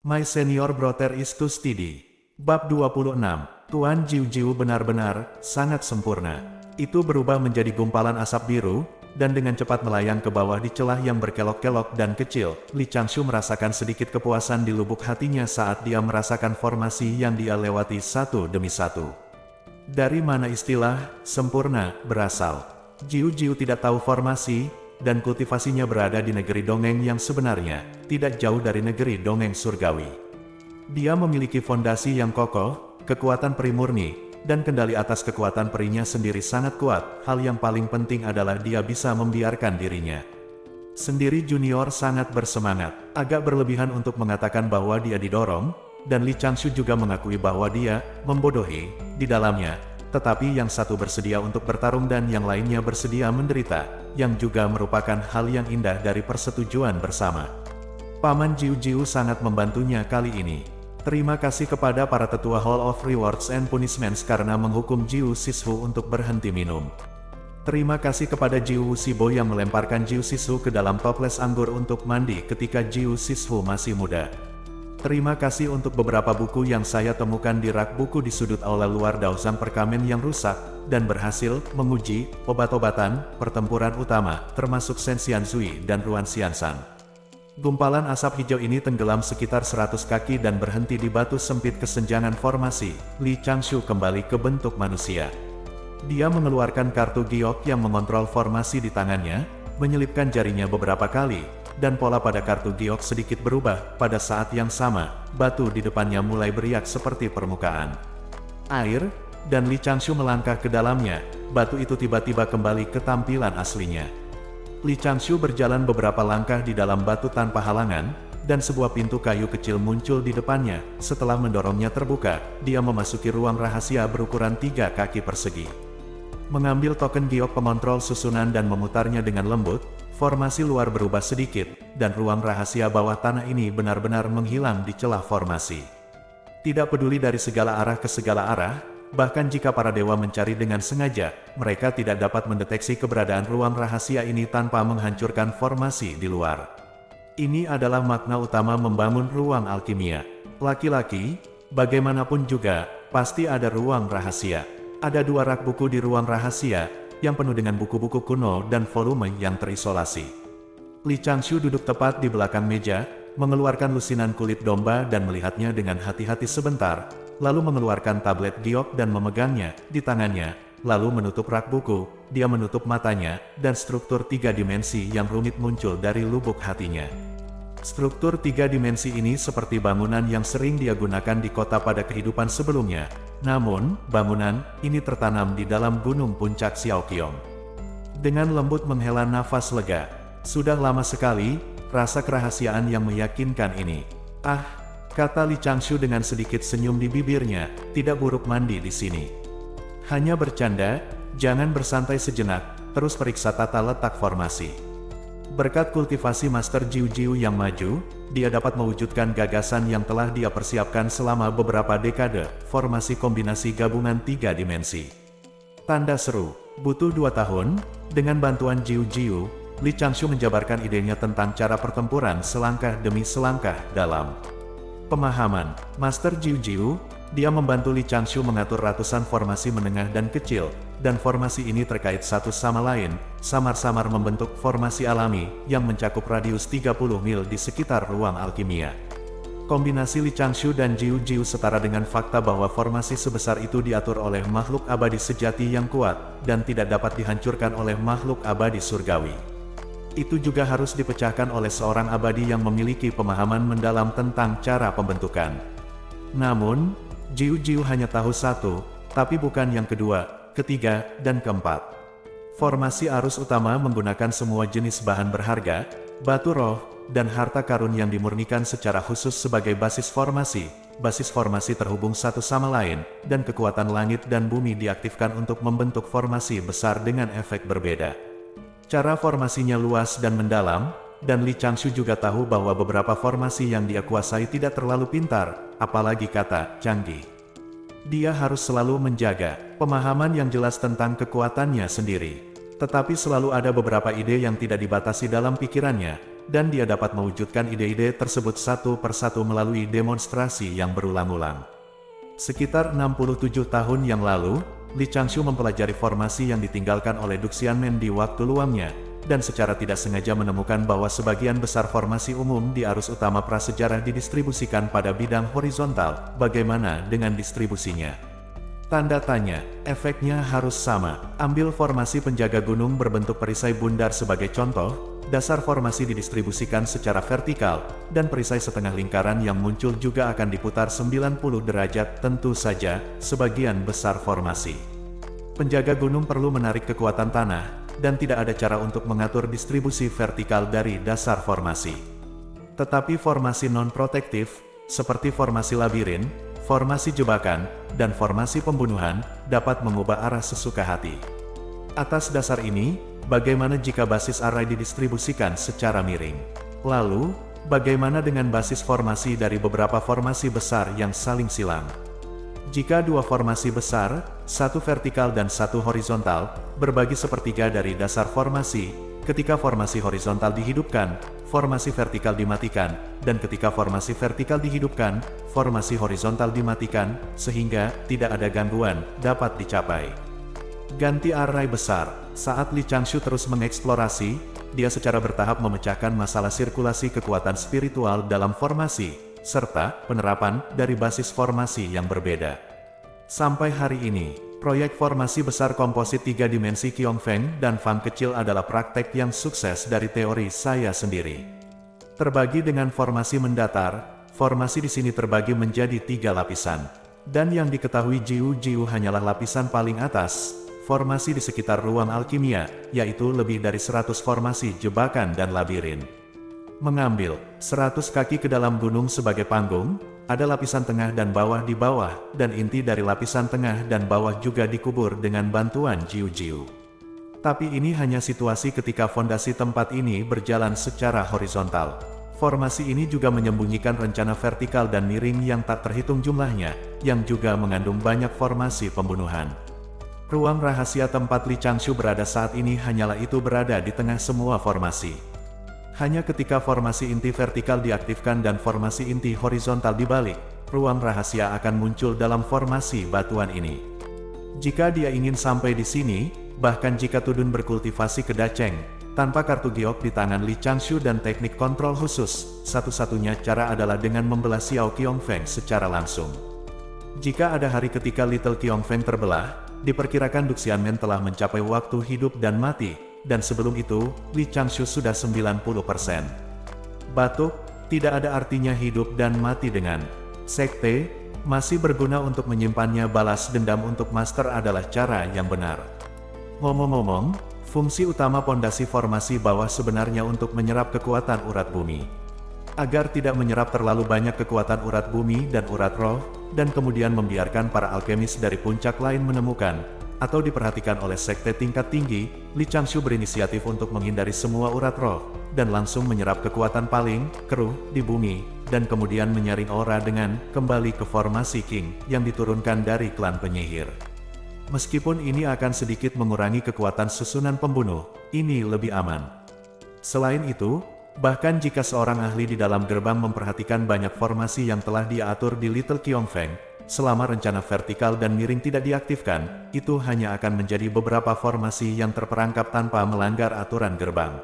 My senior brother is too steady. Bab 26. Tuan Jiu Jiu benar-benar sangat sempurna. Itu berubah menjadi gumpalan asap biru, dan dengan cepat melayang ke bawah di celah yang berkelok-kelok dan kecil. Li Changshu merasakan sedikit kepuasan di lubuk hatinya saat dia merasakan formasi yang dia lewati satu demi satu. Dari mana istilah sempurna berasal? Jiu Jiu tidak tahu formasi, dan kultivasinya berada di negeri dongeng yang sebenarnya, tidak jauh dari negeri dongeng surgawi. Dia memiliki fondasi yang kokoh, kekuatan peri murni, dan kendali atas kekuatan perinya sendiri sangat kuat. Hal yang paling penting adalah dia bisa membiarkan dirinya sendiri. Junior sangat bersemangat, agak berlebihan untuk mengatakan bahwa dia didorong, dan Li Changshu juga mengakui bahwa dia membodohi di dalamnya. Tetapi yang satu bersedia untuk bertarung dan yang lainnya bersedia menderita, yang juga merupakan hal yang indah dari persetujuan bersama. Paman Jiu Jiu sangat membantunya kali ini. Terima kasih kepada para tetua Hall of Rewards and Punishments karena menghukum Jiu Sishu untuk berhenti minum. Terima kasih kepada Jiu Wuxibo yang melemparkan Jiu Sishu ke dalam toples anggur untuk mandi ketika Jiu Sishu masih muda. Terima kasih untuk beberapa buku yang saya temukan di rak buku di sudut aula luar Daozang Perkamen yang rusak, dan berhasil menguji obat-obatan pertempuran utama, termasuk Shenxian Zui dan Ruan Xiansan. Gumpalan asap hijau ini tenggelam sekitar 100 kaki dan berhenti di batu sempit kesenjangan formasi. Li Changshu kembali ke bentuk manusia. Dia mengeluarkan kartu giok yang mengontrol formasi di tangannya, menyelipkan jarinya beberapa kali, dan pola pada kartu giok sedikit berubah. Pada saat yang sama, batu di depannya mulai beriak seperti permukaan air, dan Li Changshu melangkah ke dalamnya. Batu itu tiba-tiba kembali ke tampilan aslinya. Li Changshu berjalan beberapa langkah di dalam batu tanpa halangan, dan sebuah pintu kayu kecil muncul di depannya. Setelah mendorongnya terbuka, dia memasuki ruang rahasia berukuran 3 kaki persegi. Mengambil token giok pengontrol susunan dan memutarnya dengan lembut, formasi luar berubah sedikit, dan ruang rahasia bawah tanah ini benar-benar menghilang di celah formasi. Tidak peduli dari segala arah ke segala arah, bahkan jika para dewa mencari dengan sengaja, mereka tidak dapat mendeteksi keberadaan ruang rahasia ini tanpa menghancurkan formasi di luar. Ini adalah makna utama membangun ruang alkimia. Laki-laki, bagaimanapun juga, pasti ada ruang rahasia. Ada 2 rak buku di ruang rahasia, yang penuh dengan buku-buku kuno dan volume yang terisolasi. Li Changshu duduk tepat di belakang meja, mengeluarkan lusinan kulit domba dan melihatnya dengan hati-hati sebentar, lalu mengeluarkan tablet giok dan memegangnya di tangannya, lalu menutup rak buku. Dia menutup matanya, dan struktur 3 dimensi yang rumit muncul dari lubuk hatinya. Struktur 3 dimensi ini seperti bangunan yang sering dia gunakan di kota pada kehidupan sebelumnya. Namun, bangunan ini tertanam di dalam gunung puncak Xiaoqiong. Dengan lembut menghela nafas lega. Sudah lama sekali, rasa kerahasiaan yang meyakinkan ini. Ah, kata Li Changshu dengan sedikit senyum di bibirnya, tidak buruk mandi di sini. Hanya bercanda, jangan bersantai sejenak, terus periksa tata letak formasi. Berkat kultivasi Master Jiu Jiu yang maju, dia dapat mewujudkan gagasan yang telah dia persiapkan selama beberapa dekade, formasi kombinasi gabungan 3 dimensi. Tanda seru, butuh 2 tahun, dengan bantuan Jiu Jiu, Li Changshu menjabarkan idenya tentang cara pertempuran selangkah demi selangkah dalam pemahaman Master Jiu Jiu. Dia membantu Li Changshu mengatur ratusan formasi menengah dan kecil, dan formasi ini terkait satu sama lain, samar-samar membentuk formasi alami, yang mencakup radius 30 mil di sekitar ruang alkimia. Kombinasi Li Changshu dan Jiu Jiu setara dengan fakta bahwa formasi sebesar itu diatur oleh makhluk abadi sejati yang kuat, dan tidak dapat dihancurkan oleh makhluk abadi surgawi. Itu juga harus dipecahkan oleh seorang abadi yang memiliki pemahaman mendalam tentang cara pembentukan. Namun, Jiu Jiu hanya tahu satu, tapi bukan yang kedua, ketiga, dan keempat. Formasi arus utama menggunakan semua jenis bahan berharga, batu roh, dan harta karun yang dimurnikan secara khusus sebagai basis formasi. Basis formasi terhubung satu sama lain, dan kekuatan langit dan bumi diaktifkan untuk membentuk formasi besar dengan efek berbeda. Cara formasinya luas dan mendalam, dan Li Changshu juga tahu bahwa beberapa formasi yang dia kuasai tidak terlalu pintar, apalagi kata canggih. Dia harus selalu menjaga pemahaman yang jelas tentang kekuatannya sendiri. Tetapi selalu ada beberapa ide yang tidak dibatasi dalam pikirannya, dan dia dapat mewujudkan ide-ide tersebut satu persatu melalui demonstrasi yang berulang-ulang. Sekitar 67 tahun yang lalu, Li Changshu mempelajari formasi yang ditinggalkan oleh Du Xianmen di waktu luangnya, dan secara tidak sengaja menemukan bahwa sebagian besar formasi umum di arus utama prasejarah didistribusikan pada bidang horizontal. Bagaimana dengan distribusinya? Tanda tanya, efeknya harus sama. Ambil formasi penjaga gunung berbentuk perisai bundar sebagai contoh, dasar formasi didistribusikan secara vertikal, dan perisai setengah lingkaran yang muncul juga akan diputar 90 derajat. Tentu saja, sebagian besar formasi penjaga gunung perlu menarik kekuatan tanah, dan tidak ada cara untuk mengatur distribusi vertikal dari dasar formasi. Tetapi formasi non-protektif, seperti formasi labirin, formasi jebakan, dan formasi pembunuhan, dapat mengubah arah sesuka hati. Atas dasar ini, bagaimana jika basis array didistribusikan secara miring? Lalu, bagaimana dengan basis formasi dari beberapa formasi besar yang saling silang? Jika dua formasi besar, satu vertikal dan satu horizontal, berbagi sepertiga dari dasar formasi, ketika formasi horizontal dihidupkan, formasi vertikal dimatikan, dan ketika formasi vertikal dihidupkan, formasi horizontal dimatikan, sehingga tidak ada gangguan dapat dicapai. Ganti array besar. Saat Li Changshu terus mengeksplorasi, dia secara bertahap memecahkan masalah sirkulasi kekuatan spiritual dalam formasi, serta penerapan dari basis formasi yang berbeda. Sampai hari ini, proyek formasi besar komposit 3 dimensi Qiongfeng dan Fang kecil adalah praktek yang sukses dari teori saya sendiri. Terbagi dengan formasi mendatar, formasi di sini terbagi menjadi 3 lapisan. Dan yang diketahui Jiu hanyalah lapisan paling atas, formasi di sekitar ruang alkimia, yaitu lebih dari 100 formasi jebakan dan labirin. Mengambil 100 kaki ke dalam gunung sebagai panggung, ada lapisan tengah dan bawah di bawah, dan inti dari lapisan tengah dan bawah juga dikubur dengan bantuan Jiu. Tapi ini hanya situasi ketika fondasi tempat ini berjalan secara horizontal. Formasi ini juga menyembunyikan rencana vertikal dan miring yang tak terhitung jumlahnya, yang juga mengandung banyak formasi pembunuhan. Ruang rahasia tempat Li Changshu berada saat ini hanyalah itu berada di tengah semua formasi. Hanya ketika formasi inti vertikal diaktifkan dan formasi inti horizontal dibalik, ruang rahasia akan muncul dalam formasi batuan ini. Jika dia ingin sampai di sini, bahkan jika Tudun berkultivasi ke Dacheng, tanpa kartu giok di tangan Li Changshu dan teknik kontrol khusus, satu-satunya cara adalah dengan membelah Xiao Qiongfeng secara langsung. Jika ada hari ketika Little Qiongfeng terbelah, diperkirakan Du Xianmen telah mencapai waktu hidup dan mati, dan sebelum itu, Li Changshu sudah 90%. Batuk, tidak ada artinya hidup dan mati dengan sekte, masih berguna untuk menyimpannya. Balas dendam untuk master adalah cara yang benar. Ngomong-ngomong, fungsi utama pondasi formasi bawah sebenarnya untuk menyerap kekuatan urat bumi. Agar tidak menyerap terlalu banyak kekuatan urat bumi dan urat roh, dan kemudian membiarkan para alkemis dari puncak lain menemukan, atau diperhatikan oleh sekte tingkat tinggi, Li Changshu berinisiatif untuk menghindari semua urat roh, dan langsung menyerap kekuatan paling keruh di bumi, dan kemudian menyaring aura dengan kembali ke formasi King yang diturunkan dari klan penyihir. Meskipun ini akan sedikit mengurangi kekuatan susunan pembunuh, ini lebih aman. Selain itu, bahkan jika seorang ahli di dalam gerbang memperhatikan banyak formasi yang telah dia atur di Little Qiongfeng, selama rencana vertikal dan miring tidak diaktifkan, itu hanya akan menjadi beberapa formasi yang terperangkap tanpa melanggar aturan gerbang.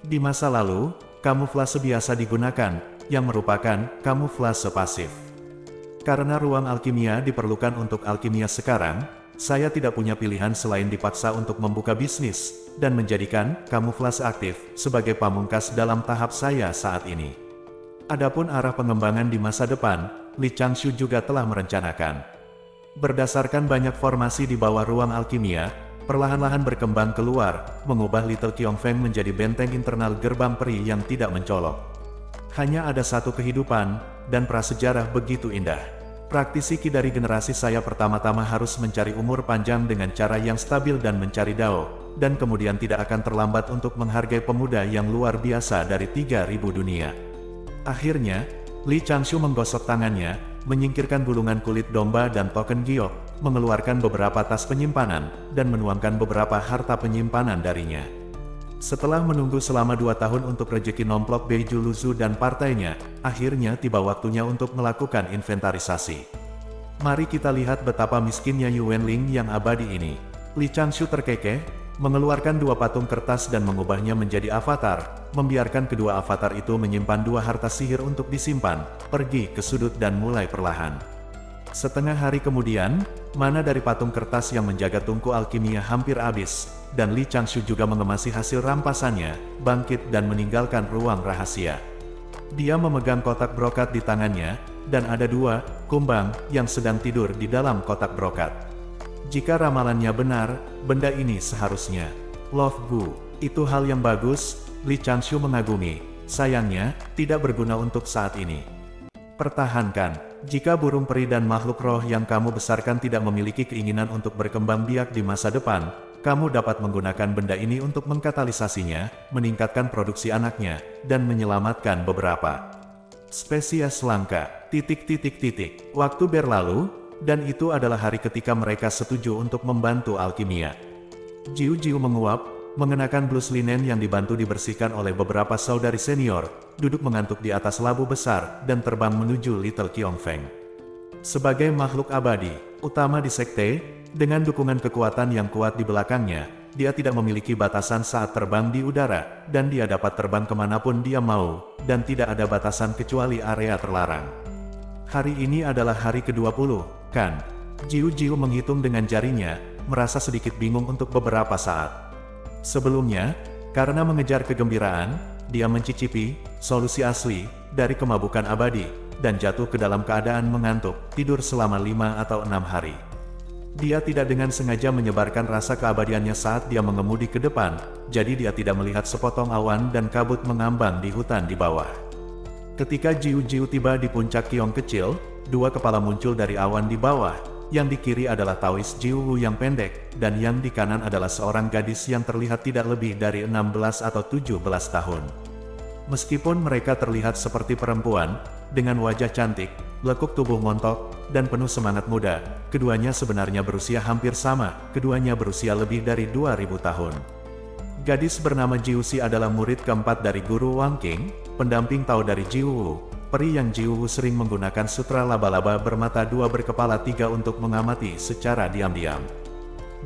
Di masa lalu, kamuflase biasa digunakan, yang merupakan kamuflase pasif. Karena ruang alkimia diperlukan untuk alkimia sekarang, saya tidak punya pilihan selain dipaksa untuk membuka bisnis, dan menjadikan kamuflase aktif sebagai pamungkas dalam tahap saya saat ini. Adapun arah pengembangan di masa depan, Li Changshu juga telah merencanakan. Berdasarkan banyak formasi di bawah ruang alkimia, perlahan-lahan berkembang keluar, mengubah Little Qiongfeng menjadi benteng internal gerbang peri yang tidak mencolok. Hanya ada satu kehidupan, dan prasejarah begitu indah. Praktisi Qi dari generasi saya pertama-tama harus mencari umur panjang dengan cara yang stabil dan mencari dao, dan kemudian tidak akan terlambat untuk menghargai pemuda yang luar biasa dari 3000 dunia. Akhirnya, Li Changshu menggosok tangannya, menyingkirkan gulungan kulit domba dan token giok, mengeluarkan beberapa tas penyimpanan, dan menuangkan beberapa harta penyimpanan darinya. Setelah menunggu selama 2 tahun untuk rejeki nomplok Beiju Luzu dan partainya, akhirnya tiba waktunya untuk melakukan inventarisasi. Mari kita lihat betapa miskinnya Yuanling yang abadi ini. Li Changshu terkekeh, mengeluarkan 2 patung kertas dan mengubahnya menjadi avatar, membiarkan kedua avatar itu menyimpan 2 harta sihir untuk disimpan, pergi ke sudut dan mulai perlahan. Setengah hari kemudian, mana dari patung kertas yang menjaga tungku alkimia hampir habis, dan Li Changshu juga mengemasi hasil rampasannya, bangkit dan meninggalkan ruang rahasia. Dia memegang kotak brokat di tangannya, dan ada 2 kumbang yang sedang tidur di dalam kotak brokat. Jika ramalannya benar, benda ini seharusnya Love Gu. Itu hal yang bagus, Li Changshu mengagumi. Sayangnya, tidak berguna untuk saat ini. Pertahankan. Jika burung peri dan makhluk roh yang kamu besarkan tidak memiliki keinginan untuk berkembang biak di masa depan, kamu dapat menggunakan benda ini untuk mengkatalisasinya, meningkatkan produksi anaknya, dan menyelamatkan beberapa spesies langka. Waktu berlalu, dan itu adalah hari ketika mereka setuju untuk membantu alkimia. Jiu menguap, mengenakan blus linen yang dibantu dibersihkan oleh beberapa saudari senior, duduk mengantuk di atas labu besar, dan terbang menuju Little Qiongfeng. Sebagai makhluk abadi, utama di sekte, dengan dukungan kekuatan yang kuat di belakangnya, dia tidak memiliki batasan saat terbang di udara, dan dia dapat terbang kemanapun dia mau, dan tidak ada batasan kecuali area terlarang. Hari ini adalah hari ke-20, kan? Jiu menghitung dengan jarinya, merasa sedikit bingung untuk beberapa saat. Sebelumnya, karena mengejar kegembiraan, dia mencicipi solusi asli dari kemabukan abadi, dan jatuh ke dalam keadaan mengantuk, tidur selama 5 atau 6 hari. Dia tidak dengan sengaja menyebarkan rasa keabadiannya saat dia mengemudi ke depan, jadi dia tidak melihat sepotong awan dan kabut mengambang di hutan di bawah. Ketika Jiu tiba di puncak Qiong kecil, 2 kepala muncul dari awan di bawah. Yang di kiri adalah Taois Jiu yang pendek, dan yang di kanan adalah seorang gadis yang terlihat tidak lebih dari 16 atau 17 tahun. Meskipun mereka terlihat seperti perempuan, dengan wajah cantik, lekuk tubuh montok, dan penuh semangat muda, keduanya sebenarnya berusia hampir sama, keduanya berusia lebih dari 2000 tahun. Gadis bernama Jiuxi adalah murid keempat dari guru Wang Qing, pendamping Tao dari Jiu. Peri yang Jiu sering menggunakan sutra laba-laba bermata 2 berkepala 3 untuk mengamati secara diam-diam.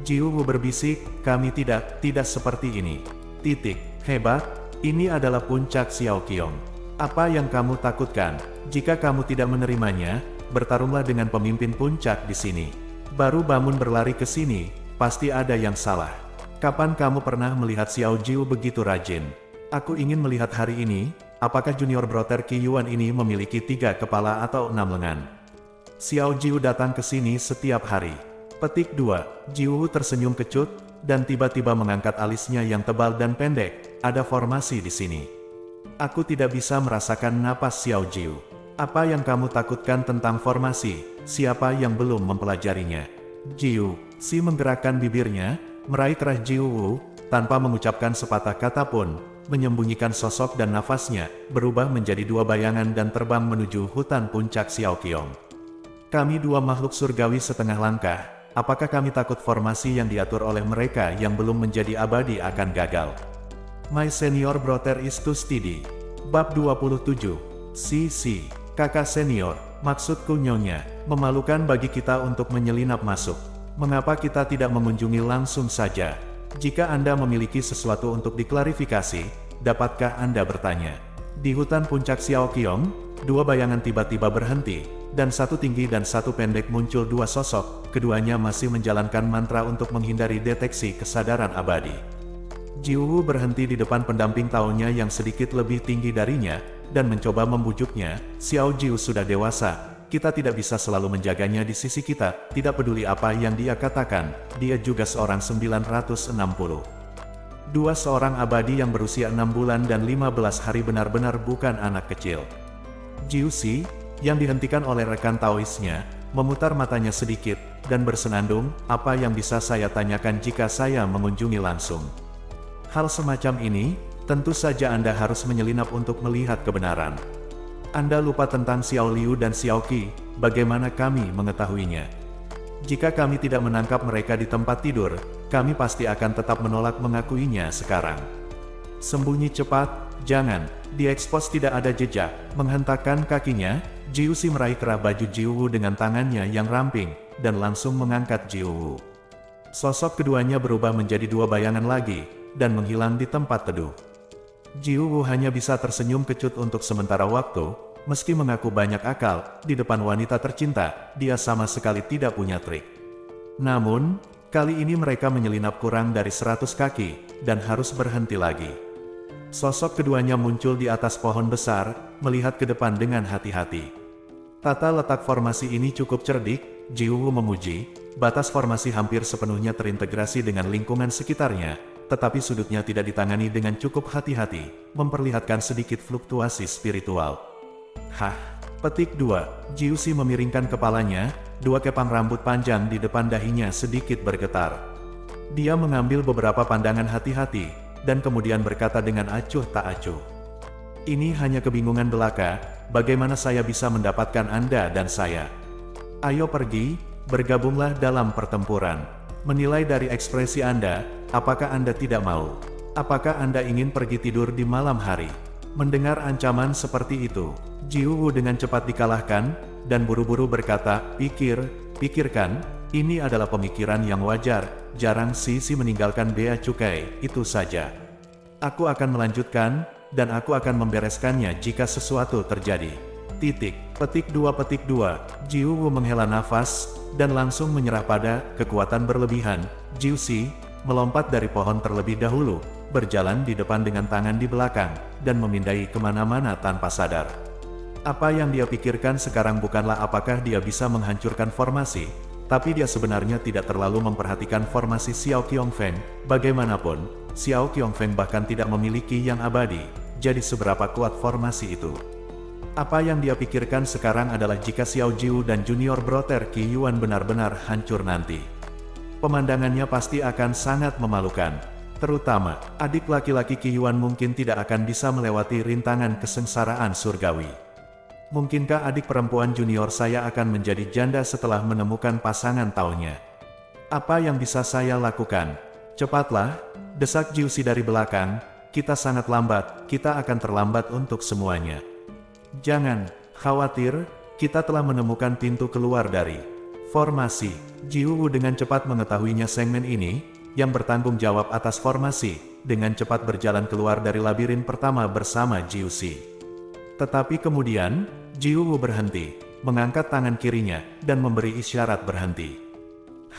Jiu berbisik, kami tidak seperti ini. Hebat, ini adalah puncak Xiao Qiong. Apa yang kamu takutkan? Jika kamu tidak menerimanya, bertarunglah dengan pemimpin puncak di sini. Baru bangun berlari ke sini, pasti ada yang salah. Kapan kamu pernah melihat Xiao Jiu begitu rajin? Aku ingin melihat hari ini. Apakah junior broter Qi Yuan ini memiliki 3 kepala atau 6 lengan? Xiao Jiu datang ke sini setiap hari. Petik 2. Jiu tersenyum kecut, dan tiba-tiba mengangkat alisnya yang tebal dan pendek. Ada formasi di sini. Aku tidak bisa merasakan napas Xiao Jiu. Apa yang kamu takutkan tentang formasi? Siapa yang belum mempelajarinya? Jiu Si menggerakkan bibirnya, meraih kerah Jiu tanpa mengucapkan sepatah kata pun, menyembunyikan sosok dan nafasnya, berubah menjadi 2 bayangan dan terbang menuju hutan puncak Xiao Qiong. Kami 2 makhluk surgawi setengah langkah, apakah kami takut formasi yang diatur oleh mereka yang belum menjadi abadi akan gagal? My senior brother is too steady. Bab 27. Si, kakak senior, maksudku nyonya, memalukan bagi kita untuk menyelinap masuk. Mengapa kita tidak mengunjungi langsung saja? Jika Anda memiliki sesuatu untuk diklarifikasi, dapatkah Anda bertanya? Di hutan puncak Xiao Qiong, 2 bayangan tiba-tiba berhenti, dan satu tinggi dan satu pendek muncul 2 sosok, keduanya masih menjalankan mantra untuk menghindari deteksi kesadaran abadi. Jiu berhenti di depan pendamping Taonya yang sedikit lebih tinggi darinya, dan mencoba membujuknya. Xiao Jiu sudah dewasa. Kita tidak bisa selalu menjaganya di sisi kita, tidak peduli apa yang dia katakan, dia juga seorang 960. 2 seorang abadi yang berusia 6 bulan dan 15 hari benar-benar bukan anak kecil. Jiuxi, yang dihentikan oleh rekan Taoisnya, memutar matanya sedikit, dan bersenandung, apa yang bisa saya tanyakan jika saya mengunjungi langsung? Hal semacam ini, tentu saja Anda harus menyelinap untuk melihat kebenaran. Anda lupa tentang Xiao Liu dan Xiao Qi, bagaimana kami mengetahuinya? Jika kami tidak menangkap mereka di tempat tidur, kami pasti akan tetap menolak mengakuinya sekarang. Sembunyi cepat, jangan. Diekspos tidak ada jejak. Menghentakkan kakinya, Jiuxi meraih kerah baju Jiuwu dengan tangannya yang ramping, dan langsung mengangkat Jiuwu. Sosok keduanya berubah menjadi dua bayangan lagi, dan menghilang di tempat teduh. Jiuwu hanya bisa tersenyum kecut untuk sementara waktu, meski mengaku banyak akal, di depan wanita tercinta, dia sama sekali tidak punya trik. Namun, kali ini mereka menyelinap kurang dari 100 kaki, dan harus berhenti lagi. Sosok keduanya muncul di atas pohon besar, melihat ke depan dengan hati-hati. Tata letak formasi ini cukup cerdik, Jiuwu memuji. Batas formasi hampir sepenuhnya terintegrasi dengan lingkungan sekitarnya, tetapi sudutnya tidak ditangani dengan cukup hati-hati, memperlihatkan sedikit fluktuasi spiritual. Hah? Petik 2. Jiuxi memiringkan kepalanya, dua kepang rambut panjang di depan dahinya sedikit bergetar. Dia mengambil beberapa pandangan hati-hati, dan kemudian berkata dengan acuh tak acuh. Ini hanya kebingungan belaka, bagaimana saya bisa mendapatkan Anda dan saya? Ayo pergi, bergabunglah dalam pertempuran. Menilai dari ekspresi Anda, apakah Anda tidak mau? Apakah Anda ingin pergi tidur di malam hari? Mendengar ancaman seperti itu, Jiuwu dengan cepat dikalahkan, dan buru-buru berkata, pikirkan, ini adalah pemikiran yang wajar, jarang si meninggalkan bea cukai, itu saja. Aku akan melanjutkan, dan aku akan membereskannya jika sesuatu terjadi. Petik 2. Jiuwu menghela nafas, dan langsung menyerah pada kekuatan berlebihan. Jiuxi melompat dari pohon terlebih dahulu, berjalan di depan dengan tangan di belakang, dan memindai kemana-mana tanpa sadar. Apa yang dia pikirkan sekarang bukanlah apakah dia bisa menghancurkan formasi, tapi dia sebenarnya tidak terlalu memperhatikan formasi Xiao Qiongfeng. Bagaimanapun, Xiao Qiongfeng bahkan tidak memiliki yang abadi, jadi seberapa kuat formasi itu. Apa yang dia pikirkan sekarang adalah jika Xiao Jiu dan Junior Brother Qi Yuan benar-benar hancur nanti. Pemandangannya pasti akan sangat memalukan. Terutama, adik laki-laki Qi Yuan mungkin tidak akan bisa melewati rintangan kesengsaraan surgawi. Mungkinkah adik perempuan junior saya akan menjadi janda setelah menemukan pasangan taunya? Apa yang bisa saya lakukan? Cepatlah, desak Jiuxi dari belakang, kita sangat lambat, kita akan terlambat untuk semuanya. Jangan khawatir, kita telah menemukan pintu keluar dari formasi. Jiuwu dengan cepat mengetahuinya segmen ini, yang bertanggung jawab atas formasi, dengan cepat berjalan keluar dari labirin pertama bersama Jiuxi. Tetapi kemudian, Jiuwu berhenti, mengangkat tangan kirinya, dan memberi isyarat berhenti.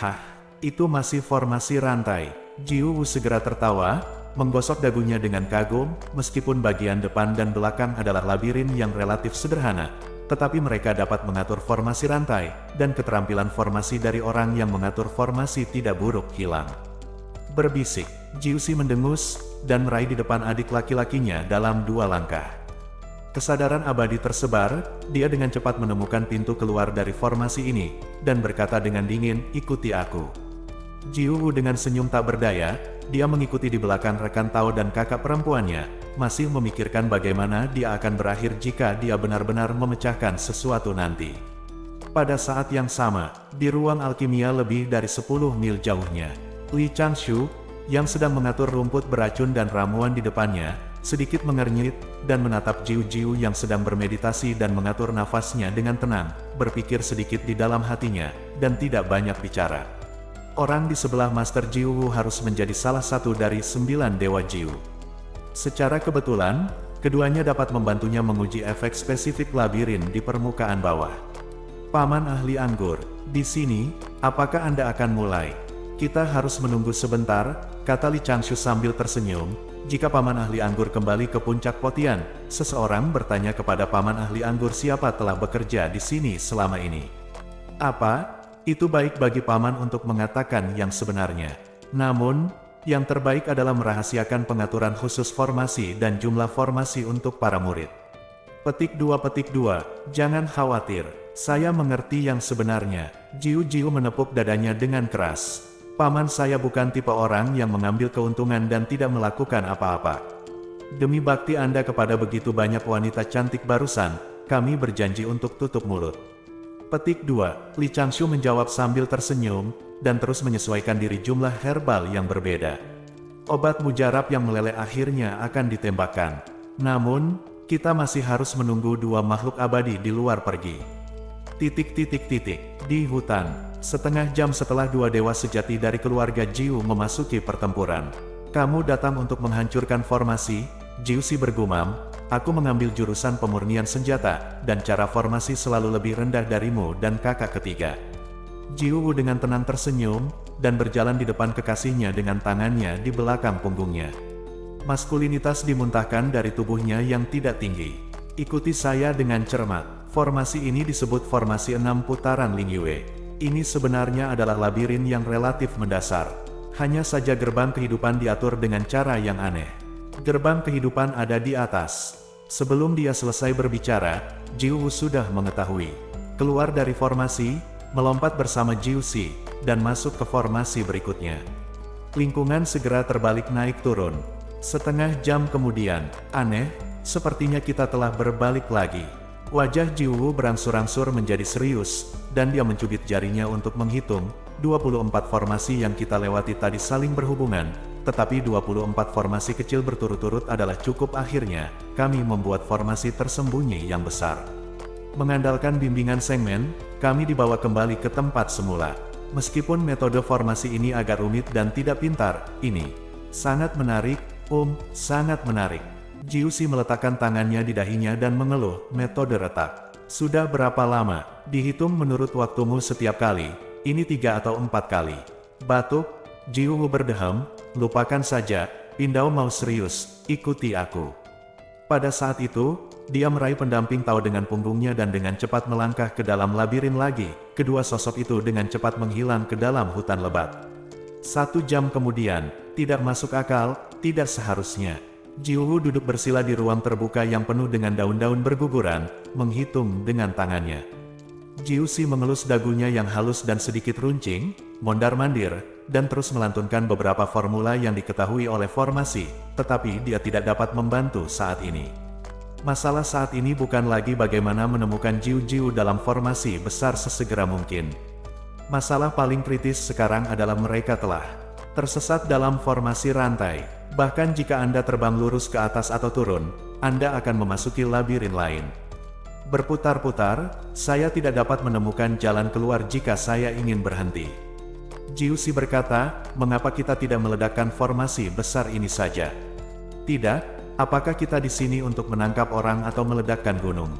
Hah, itu masih formasi rantai. Jiuwu segera tertawa, menggosok dagunya dengan kagum, meskipun bagian depan dan belakang adalah labirin yang relatif sederhana, tetapi mereka dapat mengatur formasi rantai, dan keterampilan formasi dari orang yang mengatur formasi tidak buruk hilang. Berbisik, Jiuxi mendengus, dan meraih di depan adik laki-lakinya dalam 2 langkah. Kesadaran abadi tersebar, dia dengan cepat menemukan pintu keluar dari formasi ini, dan berkata dengan dingin, ikuti aku. Jiuwu dengan senyum tak berdaya, dia mengikuti di belakang rekan Tao dan kakak perempuannya, masih memikirkan bagaimana dia akan berakhir jika dia benar-benar memecahkan sesuatu nanti. Pada saat yang sama, di ruang alkimia lebih dari 10 mil jauhnya, Li Changshu, yang sedang mengatur rumput beracun dan ramuan di depannya, sedikit mengernyit, dan menatap Jiu-Jiu yang sedang bermeditasi dan mengatur nafasnya dengan tenang, berpikir sedikit di dalam hatinya, dan tidak banyak bicara. Orang di sebelah Master Jiu harus menjadi salah satu dari 9 Dewa Jiu. Secara kebetulan, keduanya dapat membantunya menguji efek spesifik labirin di permukaan bawah. Paman Ahli Anggur, di sini, apakah Anda akan mulai? Kita harus menunggu sebentar, kata Li Changshu sambil tersenyum. Jika Paman Ahli Anggur kembali ke puncak Potian, seseorang bertanya kepada Paman Ahli Anggur siapa telah bekerja di sini selama ini. Apa? Itu baik bagi Paman untuk mengatakan yang sebenarnya. Namun, yang terbaik adalah merahasiakan pengaturan khusus formasi dan jumlah formasi untuk para murid. Petik 2. Jangan khawatir, saya mengerti yang sebenarnya. Jiu-Jiu menepuk dadanya dengan keras. Paman saya bukan tipe orang yang mengambil keuntungan dan tidak melakukan apa-apa. Demi bakti Anda kepada begitu banyak wanita cantik barusan, kami berjanji untuk tutup mulut. Petik 2. Li Changshu menjawab sambil tersenyum, dan terus menyesuaikan diri jumlah herbal yang berbeda. Obat mujarab yang meleleh akhirnya akan ditembakkan. Namun, kita masih harus menunggu dua makhluk abadi di luar pergi. Di hutan, setengah jam setelah dua dewa sejati dari keluarga Jiu memasuki pertempuran. Kamu datang untuk menghancurkan formasi, Jiusi bergumam, aku mengambil jurusan pemurnian senjata, dan cara formasi selalu lebih rendah darimu dan kakak ketiga. Jiu dengan tenang tersenyum, dan berjalan di depan kekasihnya dengan tangannya di belakang punggungnya. Maskulinitas dimuntahkan dari tubuhnya yang tidak tinggi. Ikuti saya dengan cermat. Formasi ini disebut formasi 6 putaran Lingyue. Ini sebenarnya adalah labirin yang relatif mendasar. Hanya saja gerbang kehidupan diatur dengan cara yang aneh. Gerbang kehidupan ada di atas. Sebelum dia selesai berbicara, Jiu sudah mengetahui. Keluar dari formasi, melompat bersama Jiusi, dan masuk ke formasi berikutnya. Lingkungan segera terbalik naik turun. Setengah jam kemudian, aneh, sepertinya kita telah berbalik lagi. Wajah Jiu berangsur-angsur menjadi serius, dan dia mencubit jarinya untuk menghitung, 24 formasi yang kita lewati tadi saling berhubungan, tetapi 24 formasi kecil berturut-turut adalah cukup. Akhirnya, kami membuat formasi tersembunyi yang besar. Mengandalkan bimbingan Sengmen, kami dibawa kembali ke tempat semula. Meskipun metode formasi ini agak rumit dan tidak pintar, ini sangat menarik, sangat menarik. Jiusi meletakkan tangannya di dahinya dan mengeluh, metode retak. Sudah berapa lama? Dihitung menurut waktumu setiap kali, ini 3 atau 4 kali. Batuk, Jiu berdeham, lupakan saja, Pindao mau serius, ikuti aku. Pada saat itu, dia meraih pendamping Tao dengan punggungnya dan dengan cepat melangkah ke dalam labirin lagi. Kedua sosok itu dengan cepat menghilang ke dalam hutan lebat. 1 jam kemudian, tidak masuk akal, tidak seharusnya. Jiu duduk bersila di ruang terbuka yang penuh dengan daun-daun berguguran, menghitung dengan tangannya. Jiusi mengelus dagunya yang halus dan sedikit runcing, mondar-mandir, dan terus melantunkan beberapa formula yang diketahui oleh formasi, tetapi dia tidak dapat membantu saat ini. Masalah saat ini bukan lagi bagaimana menemukan Jiu-Jiu dalam formasi besar sesegera mungkin. Masalah paling kritis sekarang adalah mereka telah tersesat dalam formasi rantai. Bahkan jika Anda terbang lurus ke atas atau turun, Anda akan memasuki labirin lain. Berputar-putar, saya tidak dapat menemukan jalan keluar jika saya ingin berhenti. Jiusi berkata, mengapa kita tidak meledakkan formasi besar ini saja? Tidak, apakah kita di sini untuk menangkap orang atau meledakkan gunung?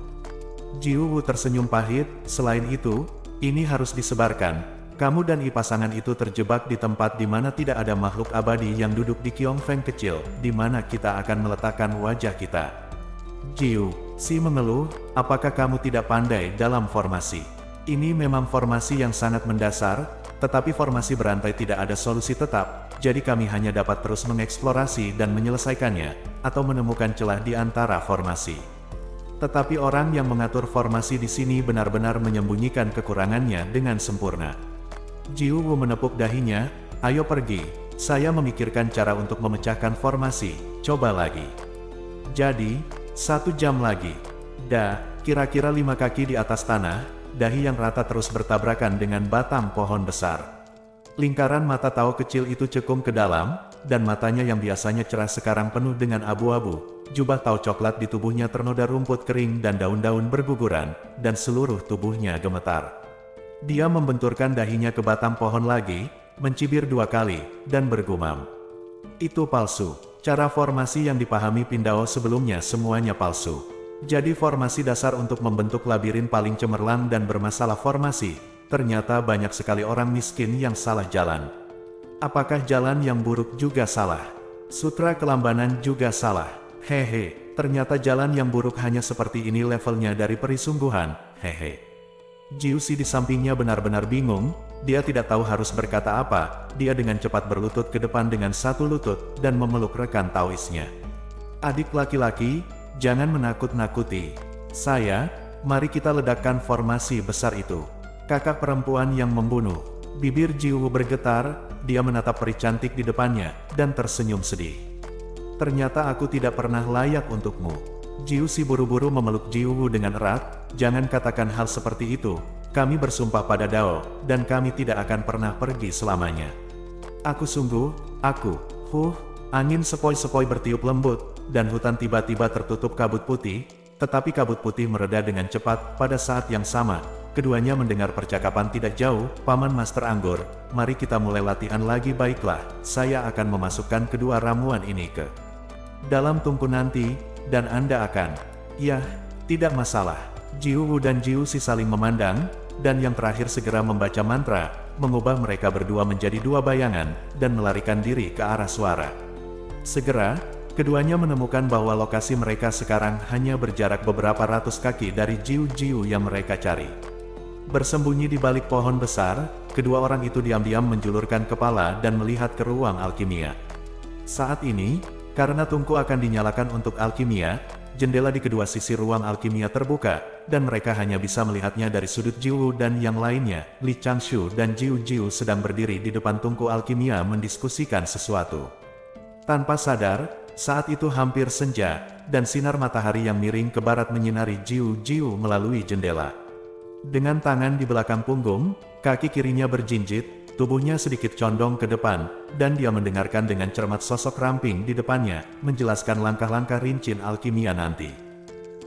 Jiu tersenyum pahit, selain itu, ini harus disebarkan. Kamu dan pasangan itu terjebak di tempat di mana tidak ada makhluk abadi yang duduk di Kyongfeng kecil, di mana kita akan meletakkan wajah kita. Jiu, si mengeluh, apakah kamu tidak pandai dalam formasi? Ini memang formasi yang sangat mendasar, tetapi formasi berantai tidak ada solusi tetap, jadi kami hanya dapat terus mengeksplorasi dan menyelesaikannya, atau menemukan celah di antara formasi. Tetapi orang yang mengatur formasi di sini benar-benar menyembunyikan kekurangannya dengan sempurna. Jiu menepuk dahinya, ayo pergi, saya memikirkan cara untuk memecahkan formasi, coba lagi. Jadi, 1 jam lagi. Kira-kira 5 kaki di atas tanah, dahi yang rata terus bertabrakan dengan batang pohon besar. Lingkaran mata Tao kecil itu cekung ke dalam, dan matanya yang biasanya cerah sekarang penuh dengan abu-abu. Jubah Tao coklat di tubuhnya ternoda rumput kering dan daun-daun berguguran, dan seluruh tubuhnya gemetar. Dia membenturkan dahinya ke batang pohon lagi, mencibir 2 kali, dan bergumam. Itu palsu. Cara formasi yang dipahami Pindao sebelumnya semuanya palsu. Jadi formasi dasar untuk membentuk labirin paling cemerlang dan bermasalah formasi, ternyata banyak sekali orang miskin yang salah jalan. Apakah jalan yang buruk juga salah? Sutra kelambanan juga salah. Hehe, ternyata jalan yang buruk hanya seperti ini levelnya dari perisungguhan, hehe. Jiusi di sampingnya benar-benar bingung, dia tidak tahu harus berkata apa, dia dengan cepat berlutut ke depan dengan 1 lutut, dan memeluk rekan Taoisnya. Adik laki-laki, jangan menakut-nakuti saya, mari kita ledakkan formasi besar itu. Kakak perempuan yang membunuh. Bibir Jiu bergetar, dia menatap peri cantik di depannya, dan tersenyum sedih. Ternyata aku tidak pernah layak untukmu. Jiusi buru-buru memeluk Jiu dengan erat, jangan katakan hal seperti itu, kami bersumpah pada Dao, dan kami tidak akan pernah pergi selamanya. Angin sepoi-sepoi bertiup lembut, dan hutan tiba-tiba tertutup kabut putih, tetapi kabut putih mereda dengan cepat. Pada saat yang sama, keduanya mendengar percakapan tidak jauh. "Paman Master Anggur, mari kita mulai latihan lagi." "Baiklah, saya akan memasukkan kedua ramuan ini ke dalam tungku nanti, dan Anda akan..." "Ya, tidak masalah." Jiu Wu dan Jiu Si saling memandang, dan yang terakhir segera membaca mantra, mengubah mereka berdua menjadi dua bayangan, dan melarikan diri ke arah suara. Segera, keduanya menemukan bahwa lokasi mereka sekarang hanya berjarak beberapa ratus kaki dari Jiu yang mereka cari. Bersembunyi di balik pohon besar, kedua orang itu diam-diam menjulurkan kepala dan melihat ke ruang alkimia. Saat ini, karena tungku akan dinyalakan untuk alkimia, jendela di kedua sisi ruang alkimia terbuka, dan mereka hanya bisa melihatnya dari sudut Jiu dan yang lainnya. Li Changshu dan Jiu sedang berdiri di depan tungku alkimia mendiskusikan sesuatu. Tanpa sadar, saat itu hampir senja, dan sinar matahari yang miring ke barat menyinari Jiu melalui jendela. Dengan tangan di belakang punggung, kaki kirinya berjinjit, tubuhnya sedikit condong ke depan, dan dia mendengarkan dengan cermat sosok ramping di depannya, menjelaskan langkah-langkah rincin alkimia nanti.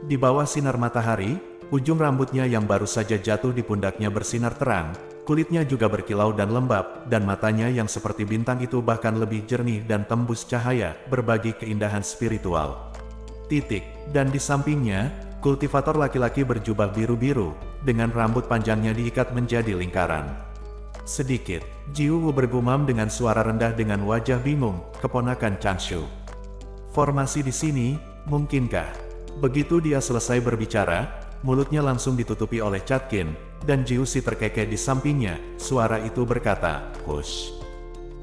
Di bawah sinar matahari, ujung rambutnya yang baru saja jatuh di pundaknya bersinar terang, kulitnya juga berkilau dan lembab, dan matanya yang seperti bintang itu bahkan lebih jernih dan tembus cahaya, berbagi keindahan spiritual. Dan di sampingnya, kultivator laki-laki berjubah biru-biru, dengan rambut panjangnya diikat menjadi lingkaran. Sedikit, Jiu bergumam dengan suara rendah dengan wajah bingung, "Keponakan Changshu. Formasi di sini, mungkinkah?" Begitu dia selesai berbicara, mulutnya langsung ditutupi oleh Catkin, dan Jiu Si terkekeh di sampingnya. Suara itu berkata, "Hush.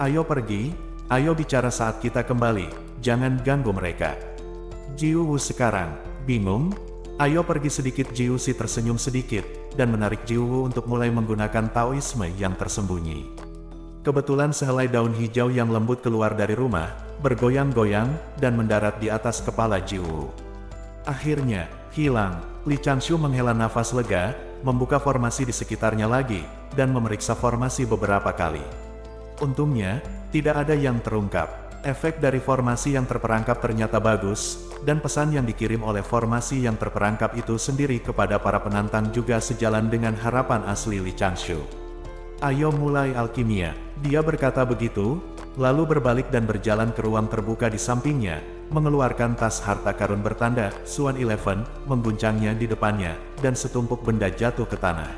Ayo pergi, ayo bicara saat kita kembali, jangan ganggu mereka." Jiu sekarang bingung. "Ayo pergi sedikit." Jiu Si tersenyum sedikit, dan menarik Jiu untuk mulai menggunakan Taoisme yang tersembunyi. Kebetulan sehelai daun hijau yang lembut keluar dari rumah, bergoyang-goyang, dan mendarat di atas kepala Jiu. Akhirnya, hilang. Li Changshu menghela nafas lega, membuka formasi di sekitarnya lagi, dan memeriksa formasi beberapa kali. Untungnya, tidak ada yang terungkap. Efek dari formasi yang terperangkap ternyata bagus, dan pesan yang dikirim oleh formasi yang terperangkap itu sendiri kepada para penantang juga sejalan dengan harapan asli Li Changshu. "Ayo mulai alkimia." Dia berkata begitu, lalu berbalik dan berjalan ke ruang terbuka di sampingnya, mengeluarkan tas harta karun bertanda Suan 11, mengguncangnya di depannya, dan setumpuk benda jatuh ke tanah.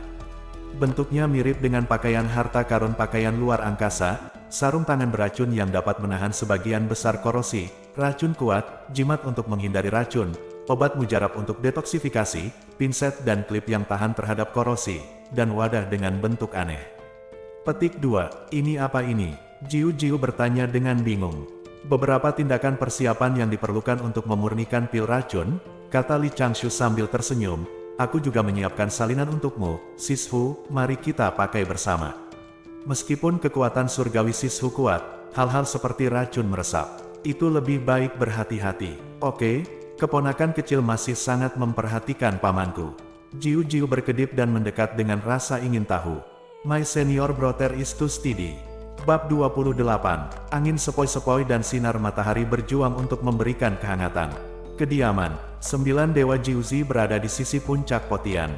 Bentuknya mirip dengan pakaian harta karun pakaian luar angkasa, sarung tangan beracun yang dapat menahan sebagian besar korosi, racun kuat, jimat untuk menghindari racun, obat mujarab untuk detoksifikasi, pinset dan klip yang tahan terhadap korosi, dan wadah dengan bentuk aneh. Petik 2, "Ini apa ini?" Jiu bertanya dengan bingung. "Beberapa tindakan persiapan yang diperlukan untuk memurnikan pil racun," kata Li Changshu sambil tersenyum. "Aku juga menyiapkan salinan untukmu, Sishu, mari kita pakai bersama." Meskipun kekuatan surgawi Sishu kuat, hal-hal seperti racun meresap. Itu lebih baik berhati-hati. "Oke, keponakan kecil masih sangat memperhatikan pamanku." Jiu berkedip dan mendekat dengan rasa ingin tahu. "My senior brother is too steady." Bab 28, angin sepoi-sepoi dan sinar matahari berjuang untuk memberikan kehangatan. Kediaman, 9 Dewa Jiuzi berada di sisi puncak Potian.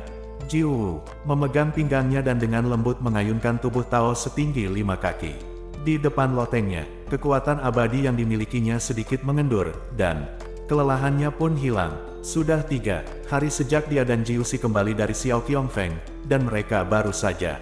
Jiu memegang pinggangnya dan dengan lembut mengayunkan tubuh Tao setinggi 5 kaki. Di depan lotengnya, kekuatan abadi yang dimilikinya sedikit mengendur, dan kelelahannya pun hilang. Sudah 3 hari sejak dia dan Jiuzi kembali dari Xiao Qiongfeng, dan mereka baru saja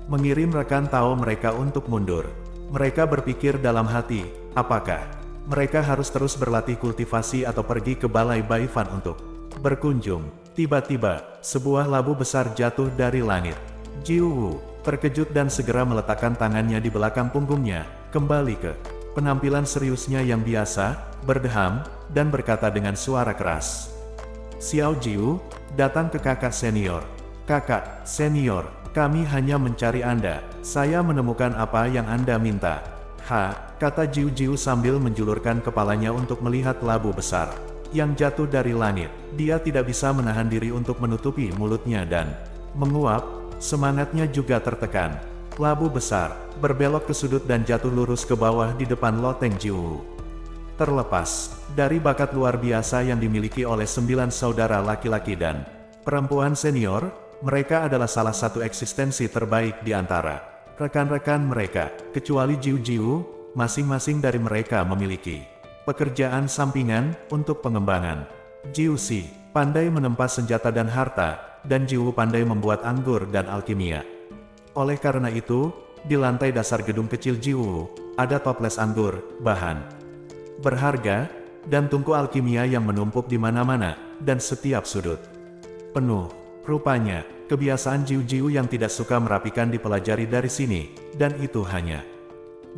mengirim rekan Tao mereka untuk mundur. Mereka berpikir dalam hati, apakah mereka harus terus berlatih kultivasi atau pergi ke Balai Baifan untuk berkunjung. Tiba-tiba, sebuah labu besar jatuh dari langit. Jiu terkejut dan segera meletakkan tangannya di belakang punggungnya, kembali ke penampilan seriusnya yang biasa, berdeham, dan berkata dengan suara keras. "Xiao Jiu, datang ke kakak senior." "Kakak senior, kami hanya mencari Anda. Saya menemukan apa yang Anda minta." Kata Jiu sambil menjulurkan kepalanya untuk melihat labu besar yang jatuh dari langit. Dia tidak bisa menahan diri untuk menutupi mulutnya dan menguap, semangatnya juga tertekan. Labu besar berbelok ke sudut dan jatuh lurus ke bawah di depan loteng Jiu. Terlepas dari bakat luar biasa yang dimiliki oleh 9 saudara laki-laki dan perempuan senior, mereka adalah salah satu eksistensi terbaik di antara rekan-rekan mereka. Kecuali Jiu Jiu, masing-masing dari mereka memiliki pekerjaan sampingan untuk pengembangan. Jiu Si pandai menempas senjata dan harta, dan Jiu pandai membuat anggur dan alkimia. Oleh karena itu, di lantai dasar gedung kecil Jiu, ada toples anggur, bahan berharga, dan tungku alkimia yang menumpuk di mana-mana, dan setiap sudut penuh. Rupanya, kebiasaan Jiu-Jiu yang tidak suka merapikan dipelajari dari sini, dan itu hanya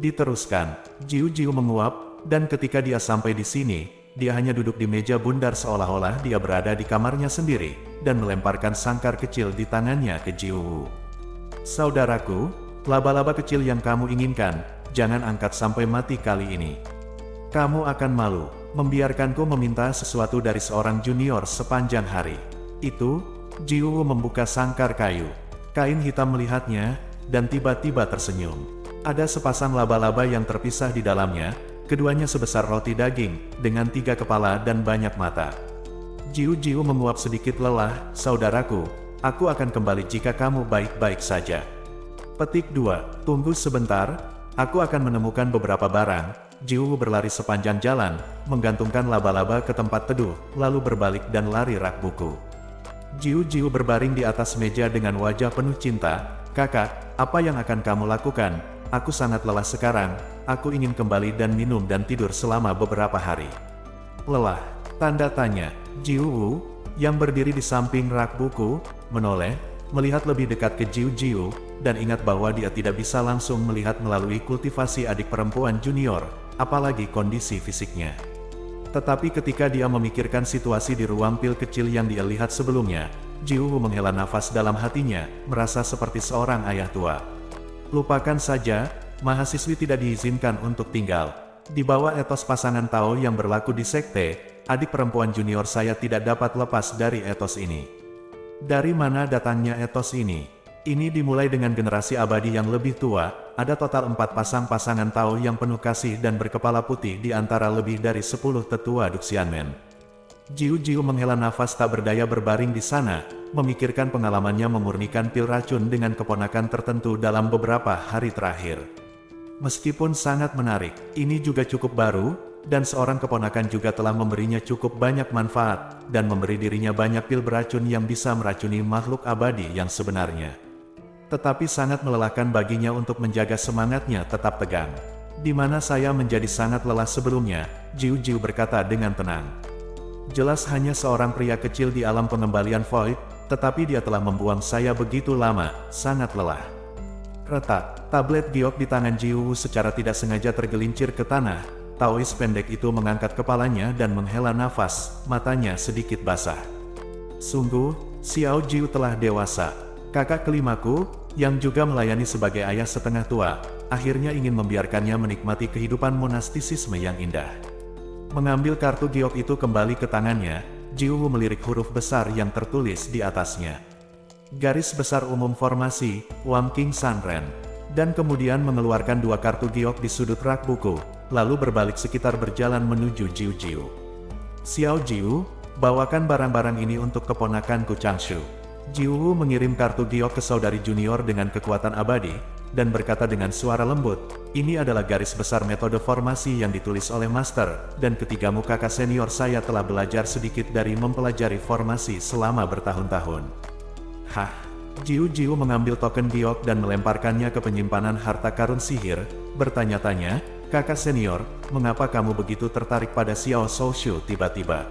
diteruskan. Jiu-Jiu menguap, dan ketika dia sampai di sini, dia hanya duduk di meja bundar seolah-olah dia berada di kamarnya sendiri, dan melemparkan sangkar kecil di tangannya ke Jiu. Saudaraku, laba-laba kecil yang kamu inginkan, jangan angkat sampai mati kali ini. Kamu akan malu, membiarkanku meminta sesuatu dari seorang junior sepanjang hari. Itu, Jiu membuka sangkar kayu. Kain hitam melihatnya, dan tiba-tiba tersenyum. Ada sepasang laba-laba yang terpisah di dalamnya, keduanya sebesar roti daging, dengan 3 kepala dan banyak mata. Jiu menguap sedikit lelah, saudaraku, aku akan kembali jika kamu baik-baik saja. Petik 2, tunggu sebentar, aku akan menemukan beberapa barang. Jiu berlari sepanjang jalan, menggantungkan laba-laba ke tempat teduh, lalu berbalik dan lari rak buku. Jiu berbaring di atas meja dengan wajah penuh cinta. Kakak, apa yang akan kamu lakukan? Aku sangat lelah sekarang, aku ingin kembali dan minum dan tidur selama beberapa hari. Lelah? Tanda tanya. Jiu, yang berdiri di samping rak buku, menoleh, melihat lebih dekat ke Jiu, dan ingat bahwa dia tidak bisa langsung melihat melalui kultivasi adik perempuan junior, apalagi kondisi fisiknya. Tetapi ketika dia memikirkan situasi di ruang pil kecil yang dia lihat sebelumnya, Jiu menghela nafas dalam hatinya, merasa seperti seorang ayah tua. Lupakan saja, mahasiswi tidak diizinkan untuk tinggal. Di bawah etos pasangan Tao yang berlaku di sekte, adik perempuan junior saya tidak dapat lepas dari etos ini. Dari mana datangnya etos ini? Ini dimulai dengan generasi abadi yang lebih tua, ada total 4 pasang pasangan Tao yang penuh kasih dan berkepala putih di antara lebih dari 10 tetua Duxianmen. Jiu menghela nafas tak berdaya berbaring di sana, memikirkan pengalamannya memurnikan pil racun dengan keponakan tertentu dalam beberapa hari terakhir. Meskipun sangat menarik, ini juga cukup baru, dan seorang keponakan juga telah memberinya cukup banyak manfaat, dan memberi dirinya banyak pil beracun yang bisa meracuni makhluk abadi yang sebenarnya. Tetapi sangat melelahkan baginya untuk menjaga semangatnya tetap tegang. Di mana saya menjadi sangat lelah sebelumnya, Jiu berkata dengan tenang. Jelas hanya seorang pria kecil di alam pengembalian Void, tetapi dia telah membuang saya begitu lama, sangat lelah. Retak, tablet giok di tangan Jiu secara tidak sengaja tergelincir ke tanah. Taois pendek itu mengangkat kepalanya dan menghela nafas, matanya sedikit basah. Sungguh, Xiao Jiu telah dewasa. Kakak kelimaku, yang juga melayani sebagai ayah setengah tua, akhirnya ingin membiarkannya menikmati kehidupan monastisisme yang indah. Mengambil kartu giok itu kembali ke tangannya, Jiu melirik huruf besar yang tertulis di atasnya. Garis besar umum formasi, Wang King Sanren. Dan kemudian mengeluarkan 2 kartu giok di sudut rak buku, lalu berbalik sekitar berjalan menuju Jiu. Xiao Jiu, bawakan barang-barang ini untuk keponakanku Changshu. Jiu mengirim kartu giok ke saudari junior dengan kekuatan abadi, dan berkata dengan suara lembut, ini adalah garis besar metode formasi yang ditulis oleh Master, dan ketigamu kakak senior saya telah belajar sedikit dari mempelajari formasi selama bertahun-tahun. Hah? Jiu mengambil token giok dan melemparkannya ke penyimpanan harta karun sihir, bertanya-tanya, kakak senior, mengapa kamu begitu tertarik pada Xiao Soushu tiba-tiba?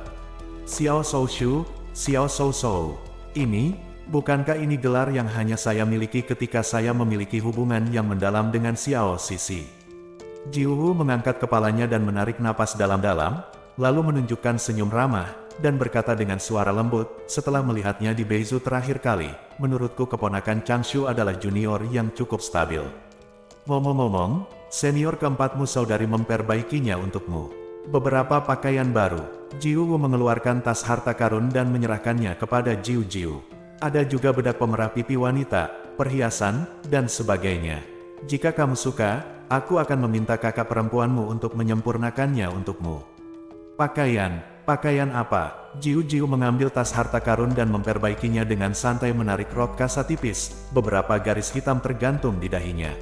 Xiao Soushu, Xiao Sousou. Ini, bukankah ini gelar yang hanya saya miliki ketika saya memiliki hubungan yang mendalam dengan Xiao Sisi? Jiu mengangkat kepalanya dan menarik napas dalam-dalam, lalu menunjukkan senyum ramah, dan berkata dengan suara lembut, setelah melihatnya di Beizu terakhir kali, menurutku keponakan Changshu adalah junior yang cukup stabil. Ngomong-ngomong, senior keempatmu saudari memperbaikinya untukmu. Beberapa pakaian baru. Jiu mengeluarkan tas harta karun dan menyerahkannya kepada Jiu. Ada juga bedak pemerah pipi wanita, perhiasan, dan sebagainya. Jika kamu suka, aku akan meminta kakak perempuanmu untuk menyempurnakannya untukmu. Pakaian apa? Jiu Jiu mengambil tas harta karun dan memperbaikinya dengan santai menarik rok kasa tipis, beberapa garis hitam tergantung di dahinya.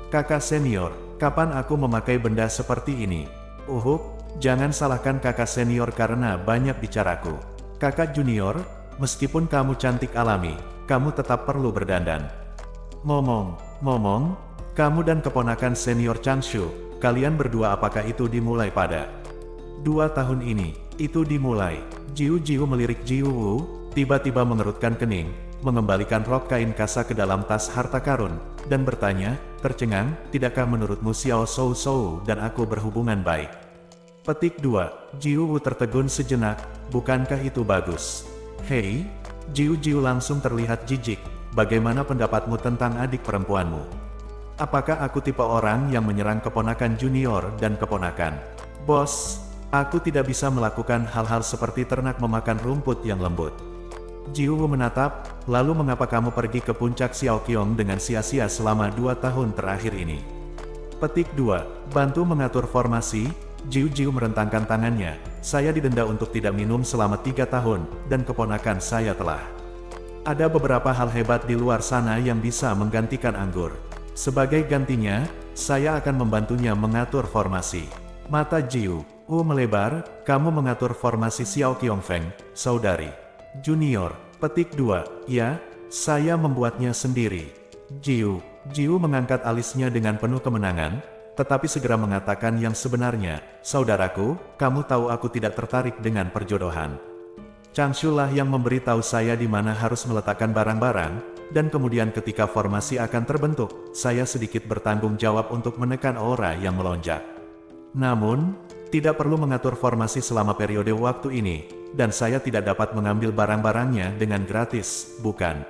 Kakak senior, kapan aku memakai benda seperti ini? Jangan salahkan kakak senior karena banyak bicaraku. Kakak junior, meskipun kamu cantik alami, kamu tetap perlu berdandan. Ngomong, kamu dan keponakan senior Changshu, kalian berdua apakah itu dimulai pada 2 tahun ini? Itu dimulai. Jiu Jiu melirik Jiu Wu, tiba-tiba mengerutkan kening, mengembalikan rok kain kasa ke dalam tas harta karun, dan bertanya, tercengang, tidakkah menurutmu Xiao Shou Shou dan aku berhubungan baik? Petik 2. Jiu Wu tertegun sejenak, bukankah itu bagus? Hei, Jiu Jiu langsung terlihat jijik, bagaimana pendapatmu tentang adik perempuanmu? Apakah aku tipe orang yang menyerang keponakan junior dan keponakan? Bos, aku tidak bisa melakukan hal-hal seperti ternak memakan rumput yang lembut. Jiu Wu menatap, lalu mengapa kamu pergi ke puncak Xiaoqiong dengan sia-sia selama 2 tahun terakhir ini? Petik 2. Bantu mengatur formasi. Jiu Jiu merentangkan tangannya, saya didenda untuk tidak minum selama 3 tahun, dan keponakan saya telah. Ada beberapa hal hebat di luar sana yang bisa menggantikan anggur. Sebagai gantinya, saya akan membantunya mengatur formasi. Mata Jiu Wu melebar, kamu mengatur formasi Xiaoqiong Feng, saudari junior. Petik 2, ya, saya membuatnya sendiri. Jiu mengangkat alisnya dengan penuh kemenangan, tetapi segera mengatakan yang sebenarnya, saudaraku, kamu tahu aku tidak tertarik dengan perjodohan. Changshu lah yang memberitahu saya di mana harus meletakkan barang-barang, dan kemudian ketika formasi akan terbentuk, saya sedikit bertanggung jawab untuk menekan aura yang melonjak. Namun, tidak perlu mengatur formasi selama periode waktu ini, dan saya tidak dapat mengambil barang-barangnya dengan gratis, bukan?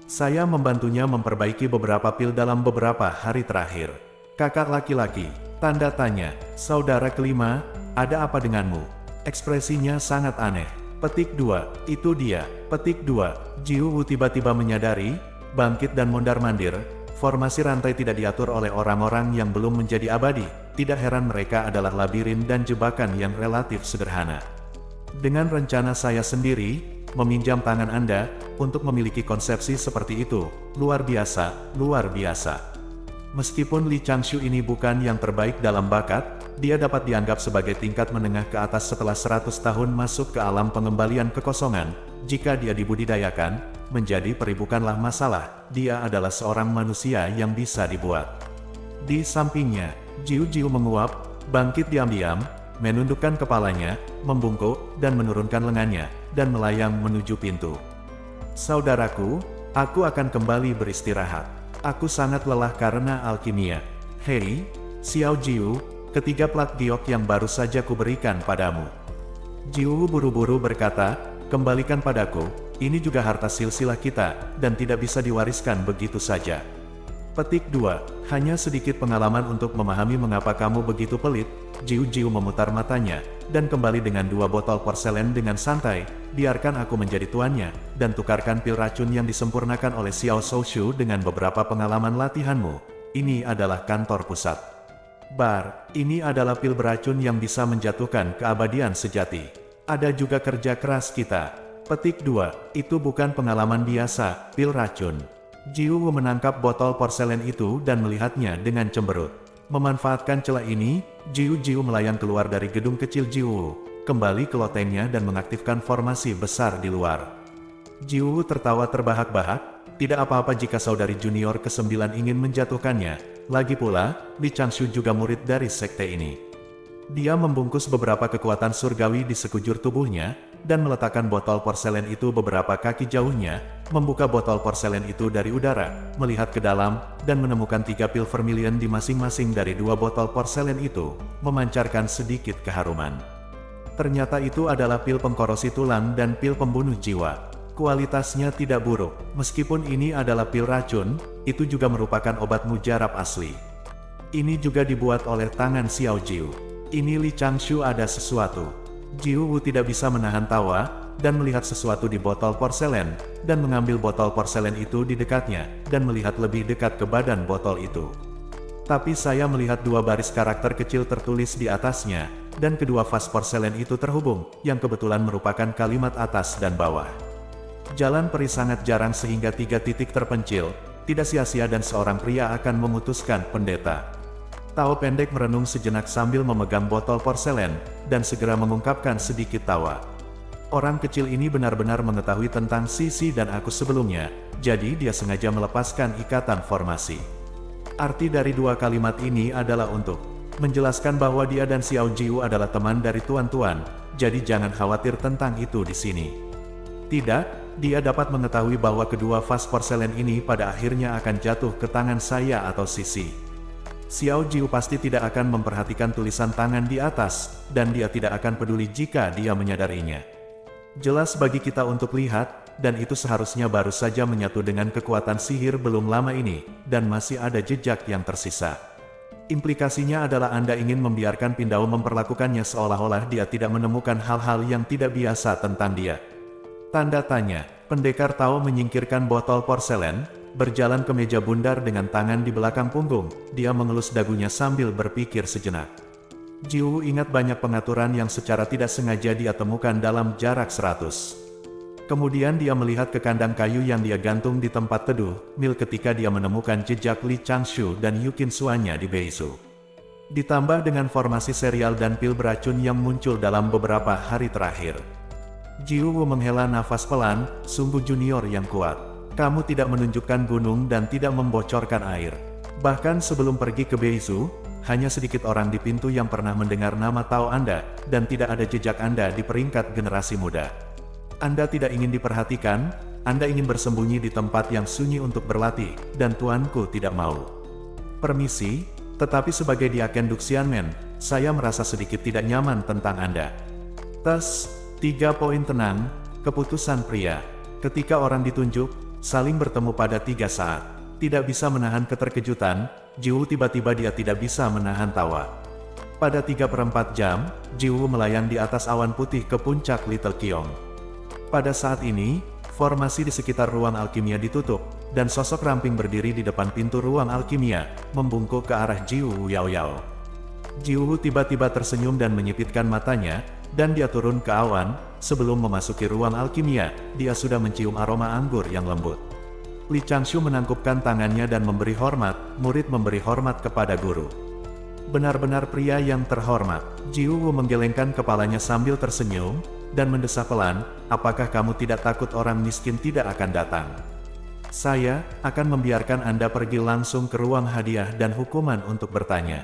Saya membantunya memperbaiki beberapa pil dalam beberapa hari terakhir. Kakak laki-laki, tanda tanya, saudara kelima, ada apa denganmu? Ekspresinya sangat aneh. Petik 2, itu dia. Petik 2, Jiu Wu tiba-tiba menyadari, bangkit dan mondar-mandir, formasi rantai tidak diatur oleh orang-orang yang belum menjadi abadi, tidak heran mereka adalah labirin dan jebakan yang relatif sederhana. Dengan rencana saya sendiri, meminjam tangan Anda, untuk memiliki konsepsi seperti itu, luar biasa, luar biasa. Meskipun Li Changshu ini bukan yang terbaik dalam bakat, dia dapat dianggap sebagai tingkat menengah ke atas setelah 100 tahun masuk ke alam pengembalian kekosongan. Jika dia dibudidayakan, menjadi peri bukanlah masalah, dia adalah seorang manusia yang bisa dibuat. Di sampingnya, Jiu Jiu menguap, bangkit diam-diam, menundukkan kepalanya, membungkuk, dan menurunkan lengannya, dan melayang menuju pintu. Saudaraku, aku akan kembali beristirahat. Aku sangat lelah karena alkimia. Hei, Xiao Jiu, ketiga plat giok yang baru saja kuberikan padamu. Jiu buru-buru berkata, kembalikan padaku, ini juga harta silsilah kita, dan tidak bisa diwariskan begitu saja. Petik 2, hanya sedikit pengalaman untuk memahami mengapa kamu begitu pelit. Jiu Jiu memutar matanya, dan kembali dengan 2 botol porselen dengan santai, biarkan aku menjadi tuannya, dan tukarkan pil racun yang disempurnakan oleh Xiao Shou dengan beberapa pengalaman latihanmu. Ini adalah kantor pusat. Bar, ini adalah pil beracun yang bisa menjatuhkan keabadian sejati. Ada juga kerja keras kita. Petik 2, itu bukan pengalaman biasa, pil racun. Jiu menangkap botol porselen itu dan melihatnya dengan cemberut. Memanfaatkan celah ini, Jiu melayang keluar dari gedung kecil Jiu, kembali ke lotengnya dan mengaktifkan formasi besar di luar. Jiu tertawa terbahak-bahak, tidak apa-apa jika saudari junior ke-9 ingin menjatuhkannya. Lagi pula, Li Changshu juga murid dari sekte ini. Dia membungkus beberapa kekuatan surgawi di sekujur tubuhnya, dan meletakkan botol porselen itu beberapa kaki jauhnya, membuka botol porselen itu dari udara, melihat ke dalam, dan menemukan 3 pil vermilion di masing-masing dari 2 botol porselen itu, memancarkan sedikit keharuman. Ternyata itu adalah pil pengkorosi tulang dan pil pembunuh jiwa. Kualitasnya tidak buruk, meskipun ini adalah pil racun, itu juga merupakan obat mujarab asli. Ini juga dibuat oleh tangan Xiao Jiu. Ini Li Changshu ada sesuatu. Jiu Wu tidak bisa menahan tawa, dan melihat sesuatu di botol porselen, dan mengambil botol porselen itu di dekatnya, dan melihat lebih dekat ke badan botol itu. Tapi saya melihat dua baris karakter kecil tertulis di atasnya, dan kedua vas porselen itu terhubung, yang kebetulan merupakan kalimat atas dan bawah. Jalan peri sangat jarang sehingga 3 titik terpencil, tidak sia-sia dan seorang pria akan memutuskan pendeta. Tao pendek merenung sejenak sambil memegang botol porselen, dan segera mengungkapkan sedikit tawa. Orang kecil ini benar-benar mengetahui tentang Sisi dan aku sebelumnya, jadi dia sengaja melepaskan ikatan formasi. Arti dari dua kalimat ini adalah untuk menjelaskan bahwa dia dan Xiao Jiu adalah teman dari tuan-tuan, jadi jangan khawatir tentang itu di sini. Tidak, dia dapat mengetahui bahwa kedua vas porselen ini pada akhirnya akan jatuh ke tangan saya atau Sisi. Xiao Jiu pasti tidak akan memperhatikan tulisan tangan di atas, dan dia tidak akan peduli jika dia menyadarinya. Jelas bagi kita untuk lihat, dan itu seharusnya baru saja menyatu dengan kekuatan sihir belum lama ini, dan masih ada jejak yang tersisa. Implikasinya adalah Anda ingin membiarkan Pindao memperlakukannya seolah-olah dia tidak menemukan hal-hal yang tidak biasa tentang dia. Tanda tanya. Pendekar Tao menyingkirkan botol porselen, berjalan ke meja bundar dengan tangan di belakang punggung. Dia mengelus dagunya sambil berpikir sejenak. Jiu ingat banyak pengaturan yang secara tidak sengaja dia temukan dalam jarak 100. Kemudian dia melihat ke kandang kayu yang dia gantung di tempat teduh, Mil ketika dia menemukan jejak Li Changshu dan Yukin Suanya di Beisu. Ditambah dengan formasi serial dan pil beracun yang muncul dalam beberapa hari terakhir. Jiu menghela nafas pelan, sungguh junior yang kuat. Kamu tidak menunjukkan gunung dan tidak membocorkan air. Bahkan sebelum pergi ke Beisu, hanya sedikit orang di pintu yang pernah mendengar nama Tao Anda, dan tidak ada jejak Anda di peringkat generasi muda. Anda tidak ingin diperhatikan, Anda ingin bersembunyi di tempat yang sunyi untuk berlatih, dan tuanku tidak mau. Permisi, tetapi sebagai Diaken Duxianmen, saya merasa sedikit tidak nyaman tentang Anda. Tes, 3 poin tenang, keputusan pria. Ketika orang ditunjuk, saling bertemu pada 3 saat. Tidak bisa menahan keterkejutan, Jiu tiba-tiba dia tidak bisa menahan tawa. Pada 3/4 jam, Jiu melayang di atas awan putih ke puncak Little Kiong. Pada saat ini, formasi di sekitar ruang alkimia ditutup, dan sosok ramping berdiri di depan pintu ruang alkimia, membungkuk ke arah Jiu Yaoyao. Jiu tiba-tiba tersenyum dan menyipitkan matanya, dan dia turun ke awan. Sebelum memasuki ruang alkimia, dia sudah mencium aroma anggur yang lembut. Li Changshu menangkupkan tangannya dan memberi hormat, murid memberi hormat kepada guru. Benar-benar pria yang terhormat. Jiu menggelengkan kepalanya sambil tersenyum, dan mendesah pelan, apakah kamu tidak takut orang miskin tidak akan datang? Saya akan membiarkan Anda pergi langsung ke ruang hadiah dan hukuman untuk bertanya.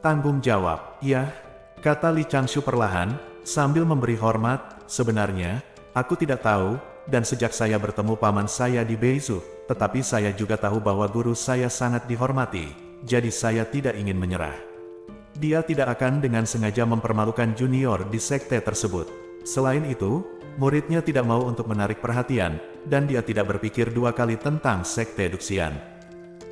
Tanggung jawab, ya, kata Li Changshu perlahan, sambil memberi hormat. Sebenarnya, aku tidak tahu, dan sejak saya bertemu paman saya di Beisu, tetapi saya juga tahu bahwa guru saya sangat dihormati, jadi saya tidak ingin menyerah. Dia tidak akan dengan sengaja mempermalukan junior di sekte tersebut. Selain itu, muridnya tidak mau untuk menarik perhatian, dan dia tidak berpikir 2 kali tentang sekte Duxian.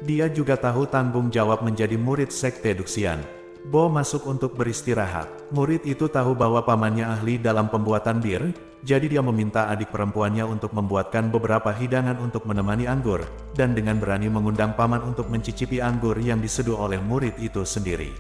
Dia juga tahu tanggung jawab menjadi murid sekte Duxian. Bo masuk untuk beristirahat. Murid itu tahu bahwa pamannya ahli dalam pembuatan bir, jadi dia meminta adik perempuannya untuk membuatkan beberapa hidangan untuk menemani anggur, dan dengan berani mengundang paman untuk mencicipi anggur yang diseduh oleh murid itu sendiri.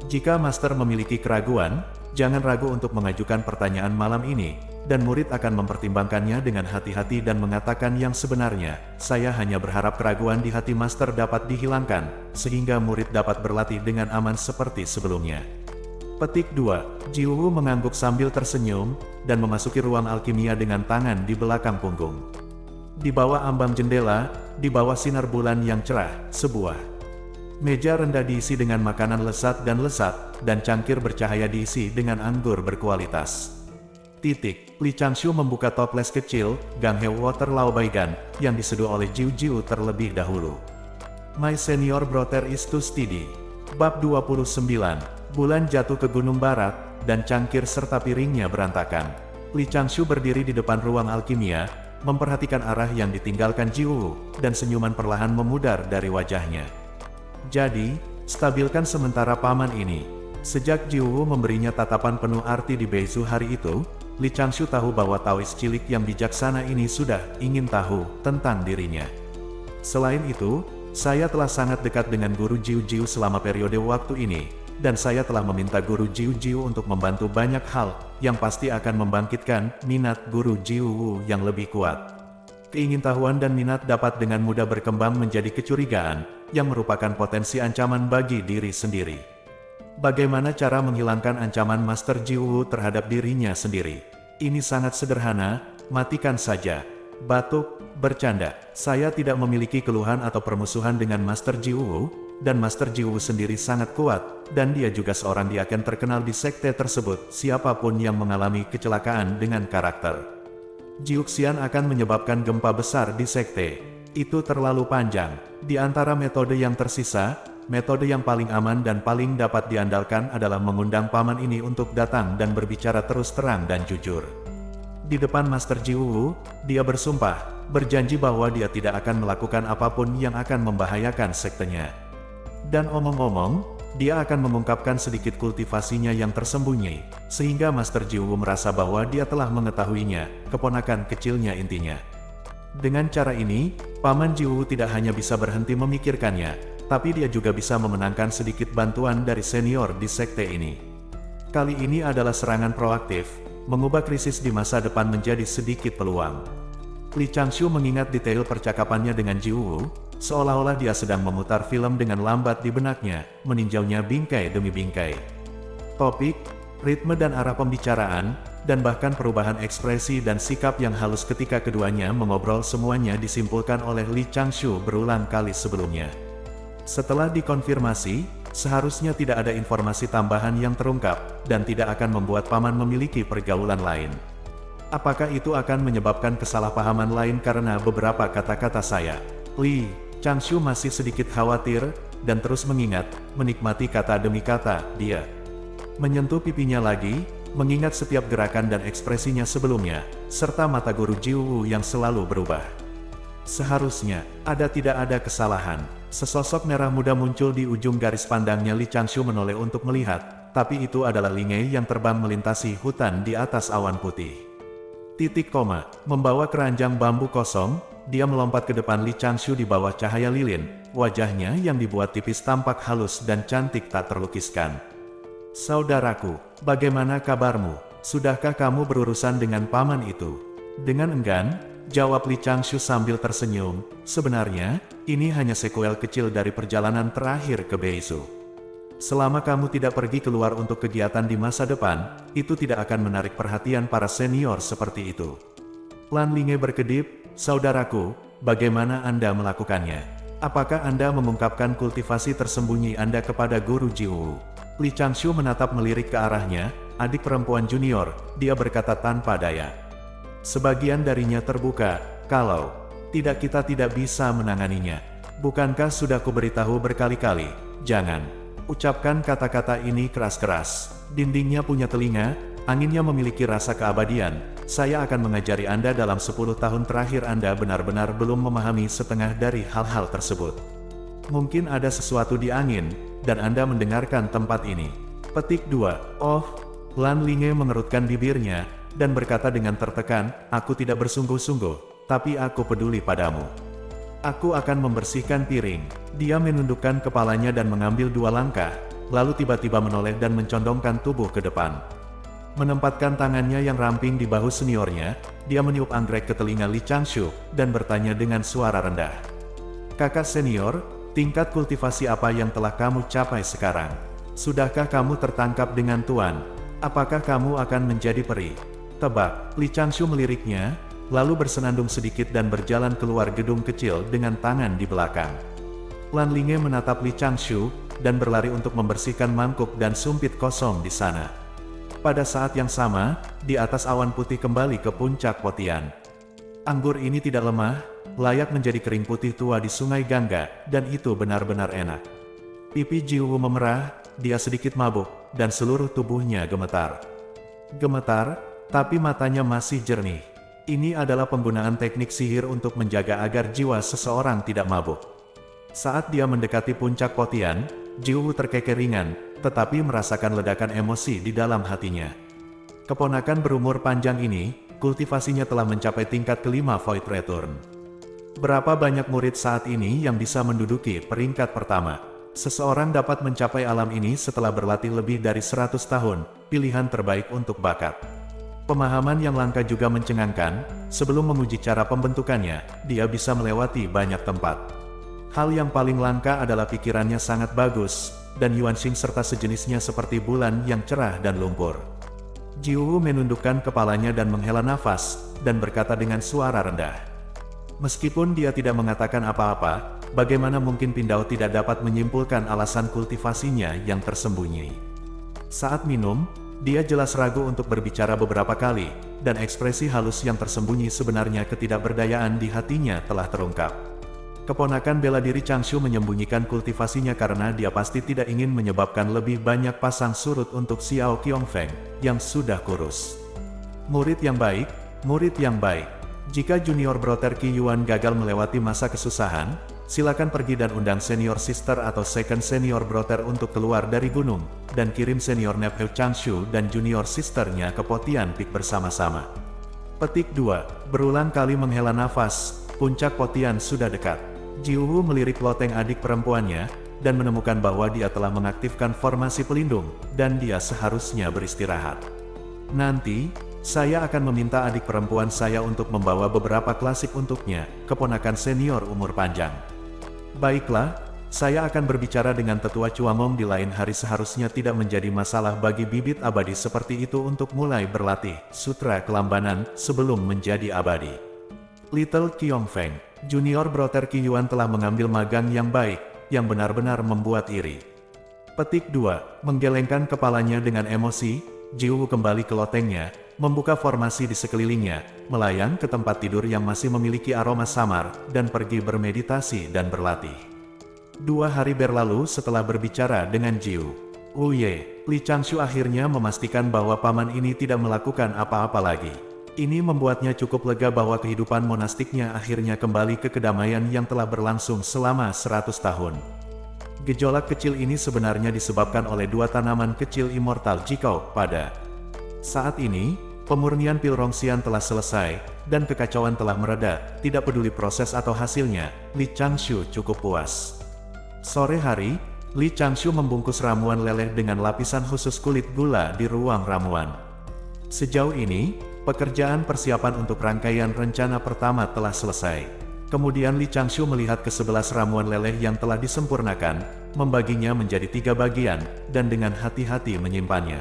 Jika master memiliki keraguan, jangan ragu untuk mengajukan pertanyaan malam ini, dan murid akan mempertimbangkannya dengan hati-hati dan mengatakan yang sebenarnya. Saya hanya berharap keraguan di hati master dapat dihilangkan, sehingga murid dapat berlatih dengan aman seperti sebelumnya. Petik 2. Jiu mengangguk sambil tersenyum, dan memasuki ruang alkimia dengan tangan di belakang punggung. Di bawah ambang jendela, di bawah sinar bulan yang cerah, sebuah meja rendah diisi dengan makanan lezat, dan cangkir bercahaya diisi dengan anggur berkualitas. Li Changshu membuka toples kecil, Ganghe Water Lao Baigan, yang diseduh oleh Jiu Jiu terlebih dahulu. My senior brother is too steady. Bab 29. Bulan jatuh ke gunung barat, dan cangkir serta piringnya berantakan. Li Changshu berdiri di depan ruang alkimia, memperhatikan arah yang ditinggalkan Jiu, dan senyuman perlahan memudar dari wajahnya. Jadi, stabilkan sementara paman ini. Sejak Jiu memberinya tatapan penuh arti di Beisu hari itu, Li Changshu tahu bahwa Taois cilik yang bijaksana ini sudah ingin tahu tentang dirinya. Selain itu, Saya telah sangat dekat dengan Guru Jiu Jiu selama periode waktu ini, dan saya telah meminta Guru Jiu Jiu untuk membantu banyak hal, yang pasti akan membangkitkan minat Guru Jiu Wu yang lebih kuat. Keingintahuan dan minat dapat dengan mudah berkembang menjadi kecurigaan, yang merupakan potensi ancaman bagi diri sendiri. Bagaimana cara menghilangkan ancaman Master Jiu Wu terhadap dirinya sendiri? Ini sangat sederhana, matikan saja. Batuk, bercanda. Saya tidak memiliki keluhan atau permusuhan dengan Master Jiu Wu, dan Master Jiu Wu sendiri sangat kuat, dan dia juga seorang diaken terkenal di sekte tersebut. Siapapun yang mengalami kecelakaan dengan karakter Jiuxian akan menyebabkan gempa besar di sekte. Itu terlalu panjang. Di antara metode yang tersisa, metode yang paling aman dan paling dapat diandalkan adalah mengundang paman ini untuk datang dan berbicara terus terang dan jujur. Di depan Master Jiu Wu, dia bersumpah, berjanji bahwa dia tidak akan melakukan apapun yang akan membahayakan sektenya. Dan omong-omong, dia akan mengungkapkan sedikit kultivasinya yang tersembunyi, sehingga Master Jiu Wu merasa bahwa dia telah mengetahuinya, keponakan kecilnya intinya. Dengan cara ini, Paman Jiu Wu tidak hanya bisa berhenti memikirkannya, tapi dia juga bisa memenangkan sedikit bantuan dari senior di sekte ini. Kali ini adalah serangan proaktif, mengubah krisis di masa depan menjadi sedikit peluang. Li Changshu mengingat detail percakapannya dengan Jiu Wu, seolah-olah dia sedang memutar film dengan lambat di benaknya, meninjaunya bingkai demi bingkai. Topik, ritme dan arah pembicaraan, dan bahkan perubahan ekspresi dan sikap yang halus ketika keduanya mengobrol semuanya disimpulkan oleh Li Changshu berulang kali sebelumnya. Setelah dikonfirmasi, seharusnya tidak ada informasi tambahan yang terungkap, dan tidak akan membuat paman memiliki pergaulan lain. Apakah itu akan menyebabkan kesalahpahaman lain karena beberapa kata-kata saya? Li Changshu masih sedikit khawatir, dan terus mengingat, menikmati kata demi kata, dia menyentuh pipinya lagi, mengingat setiap gerakan dan ekspresinya sebelumnya, serta mata Guru Jiu Wu yang selalu berubah. Seharusnya, tidak ada kesalahan. Sesosok merah muda muncul di ujung garis pandangnya. Li Changshu menoleh untuk melihat, tapi itu adalah Lingei yang terbang melintasi hutan di atas awan putih. Membawa keranjang bambu kosong, dia melompat ke depan Li Changshu di bawah cahaya lilin, wajahnya yang dibuat tipis tampak halus dan cantik tak terlukiskan. Saudaraku, bagaimana kabarmu? Sudahkah kamu berurusan dengan paman itu? Dengan enggan, jawab Li Changshu sambil tersenyum, sebenarnya, ini hanya sekuel kecil dari perjalanan terakhir ke Beisu. Selama kamu tidak pergi keluar untuk kegiatan di masa depan, itu tidak akan menarik perhatian para senior seperti itu. Lan Lingei berkedip, saudaraku, bagaimana Anda melakukannya? Apakah Anda mengungkapkan kultivasi tersembunyi Anda kepada Guru Jiu Wu? Li Changshu menatap melirik ke arahnya, adik perempuan junior, dia berkata tanpa daya. Sebagian darinya terbuka, kalau tidak kita tidak bisa menanganinya. Bukankah sudah kuberitahu berkali-kali, jangan ucapkan kata-kata ini keras-keras. Dindingnya punya telinga, anginnya memiliki rasa keabadian. Saya akan mengajari Anda dalam 10 tahun terakhir. Anda benar-benar belum memahami setengah dari hal-hal tersebut. Mungkin ada sesuatu di angin, dan Anda mendengarkan tempat ini. Petik 2. Oh, Lan Lingei mengerutkan bibirnya, dan berkata dengan tertekan, aku tidak bersungguh-sungguh, tapi aku peduli padamu. Aku akan membersihkan piring. Dia menundukkan kepalanya dan mengambil 2 langkah, lalu tiba-tiba menoleh dan mencondongkan tubuh ke depan. Menempatkan tangannya yang ramping di bahu seniornya, dia meniup anggrek ke telinga Li Changshu, dan bertanya dengan suara rendah. Kakak senior, tingkat kultivasi apa yang telah kamu capai sekarang? Sudahkah kamu tertangkap dengan Tuan? Apakah kamu akan menjadi peri? Tebak, Li Changshu meliriknya, lalu bersenandung sedikit dan berjalan keluar gedung kecil dengan tangan di belakang. Lan Lingei menatap Li Changshu, dan berlari untuk membersihkan mangkuk dan sumpit kosong di sana. Pada saat yang sama, di atas awan putih kembali ke puncak Potian. Anggur ini tidak lemah, layak menjadi kering putih tua di sungai Gangga, dan itu benar-benar enak. Pipi Jiu Wu memerah, dia sedikit mabuk, dan seluruh tubuhnya gemetar. Gemetar, tapi matanya masih jernih. Ini adalah penggunaan teknik sihir untuk menjaga agar jiwa seseorang tidak mabuk. Saat dia mendekati puncak Potian, Jiu Wu terkekeh ringan, tetapi merasakan ledakan emosi di dalam hatinya. Keponakan berumur panjang ini, kultivasinya telah mencapai tingkat kelima Void Return. Berapa banyak murid saat ini yang bisa menduduki peringkat pertama? Seseorang dapat mencapai alam ini setelah berlatih lebih dari 100 tahun, pilihan terbaik untuk bakat. Pemahaman yang langka juga mencengangkan, sebelum memuji cara pembentukannya, dia bisa melewati banyak tempat. Hal yang paling langka adalah pikirannya sangat bagus, dan Yuanxing serta sejenisnya seperti bulan yang cerah dan lumpur. Jiu menundukkan kepalanya dan menghela nafas, dan berkata dengan suara rendah. Meskipun dia tidak mengatakan apa-apa, bagaimana mungkin Pindao tidak dapat menyimpulkan alasan kultivasinya yang tersembunyi. Saat minum, dia jelas ragu untuk berbicara beberapa kali, dan ekspresi halus yang tersembunyi sebenarnya ketidakberdayaan di hatinya telah terungkap. Keponakan bela diri Changshu menyembunyikan kultivasinya karena dia pasti tidak ingin menyebabkan lebih banyak pasang surut untuk Xiao Qiongfeng, yang sudah kurus. Murid yang baik, murid yang baik. Jika junior brother Qi Yuan gagal melewati masa kesusahan, silakan pergi dan undang senior sister atau second senior brother untuk keluar dari gunung, dan kirim senior nephew Changshu dan junior sisternya ke Potian Peak bersama-sama. Petik 2. Berulang kali menghela nafas, puncak Potian sudah dekat. Jiuhu melirik loteng adik perempuannya, dan menemukan bahwa dia telah mengaktifkan formasi pelindung, dan dia seharusnya beristirahat. Nanti, saya akan meminta adik perempuan saya untuk membawa beberapa klasik untuknya, keponakan senior umur panjang. Baiklah, saya akan berbicara dengan tetua Cuamong di lain hari. Seharusnya tidak menjadi masalah bagi bibit abadi seperti itu untuk mulai berlatih sutra kelambanan sebelum menjadi abadi. Little Qiongfeng, junior brother Qi Yuan telah mengambil magang yang baik, yang benar-benar membuat iri. Petik 2. Menggelengkan kepalanya dengan emosi, Jiu kembali ke lotengnya, membuka formasi di sekelilingnya, melayang ke tempat tidur yang masih memiliki aroma samar, dan pergi bermeditasi dan berlatih. 2 hari berlalu setelah berbicara dengan Jiu. Li Changshu akhirnya memastikan bahwa paman ini tidak melakukan apa-apa lagi. Ini membuatnya cukup lega bahwa kehidupan monastiknya akhirnya kembali ke kedamaian yang telah berlangsung selama 100 tahun. Gejolak kecil ini sebenarnya disebabkan oleh 2 tanaman kecil immortal Jikao pada saat ini. Pemurnian pil Rongxian telah selesai, dan kekacauan telah mereda. Tidak peduli proses atau hasilnya, Li Changshu cukup puas. Sore hari, Li Changshu membungkus ramuan leleh dengan lapisan khusus kulit gula di ruang ramuan. Sejauh ini, pekerjaan persiapan untuk rangkaian rencana pertama telah selesai. Kemudian Li Changshu melihat ke-11 ramuan leleh yang telah disempurnakan, membaginya menjadi 3 bagian, dan dengan hati-hati menyimpannya.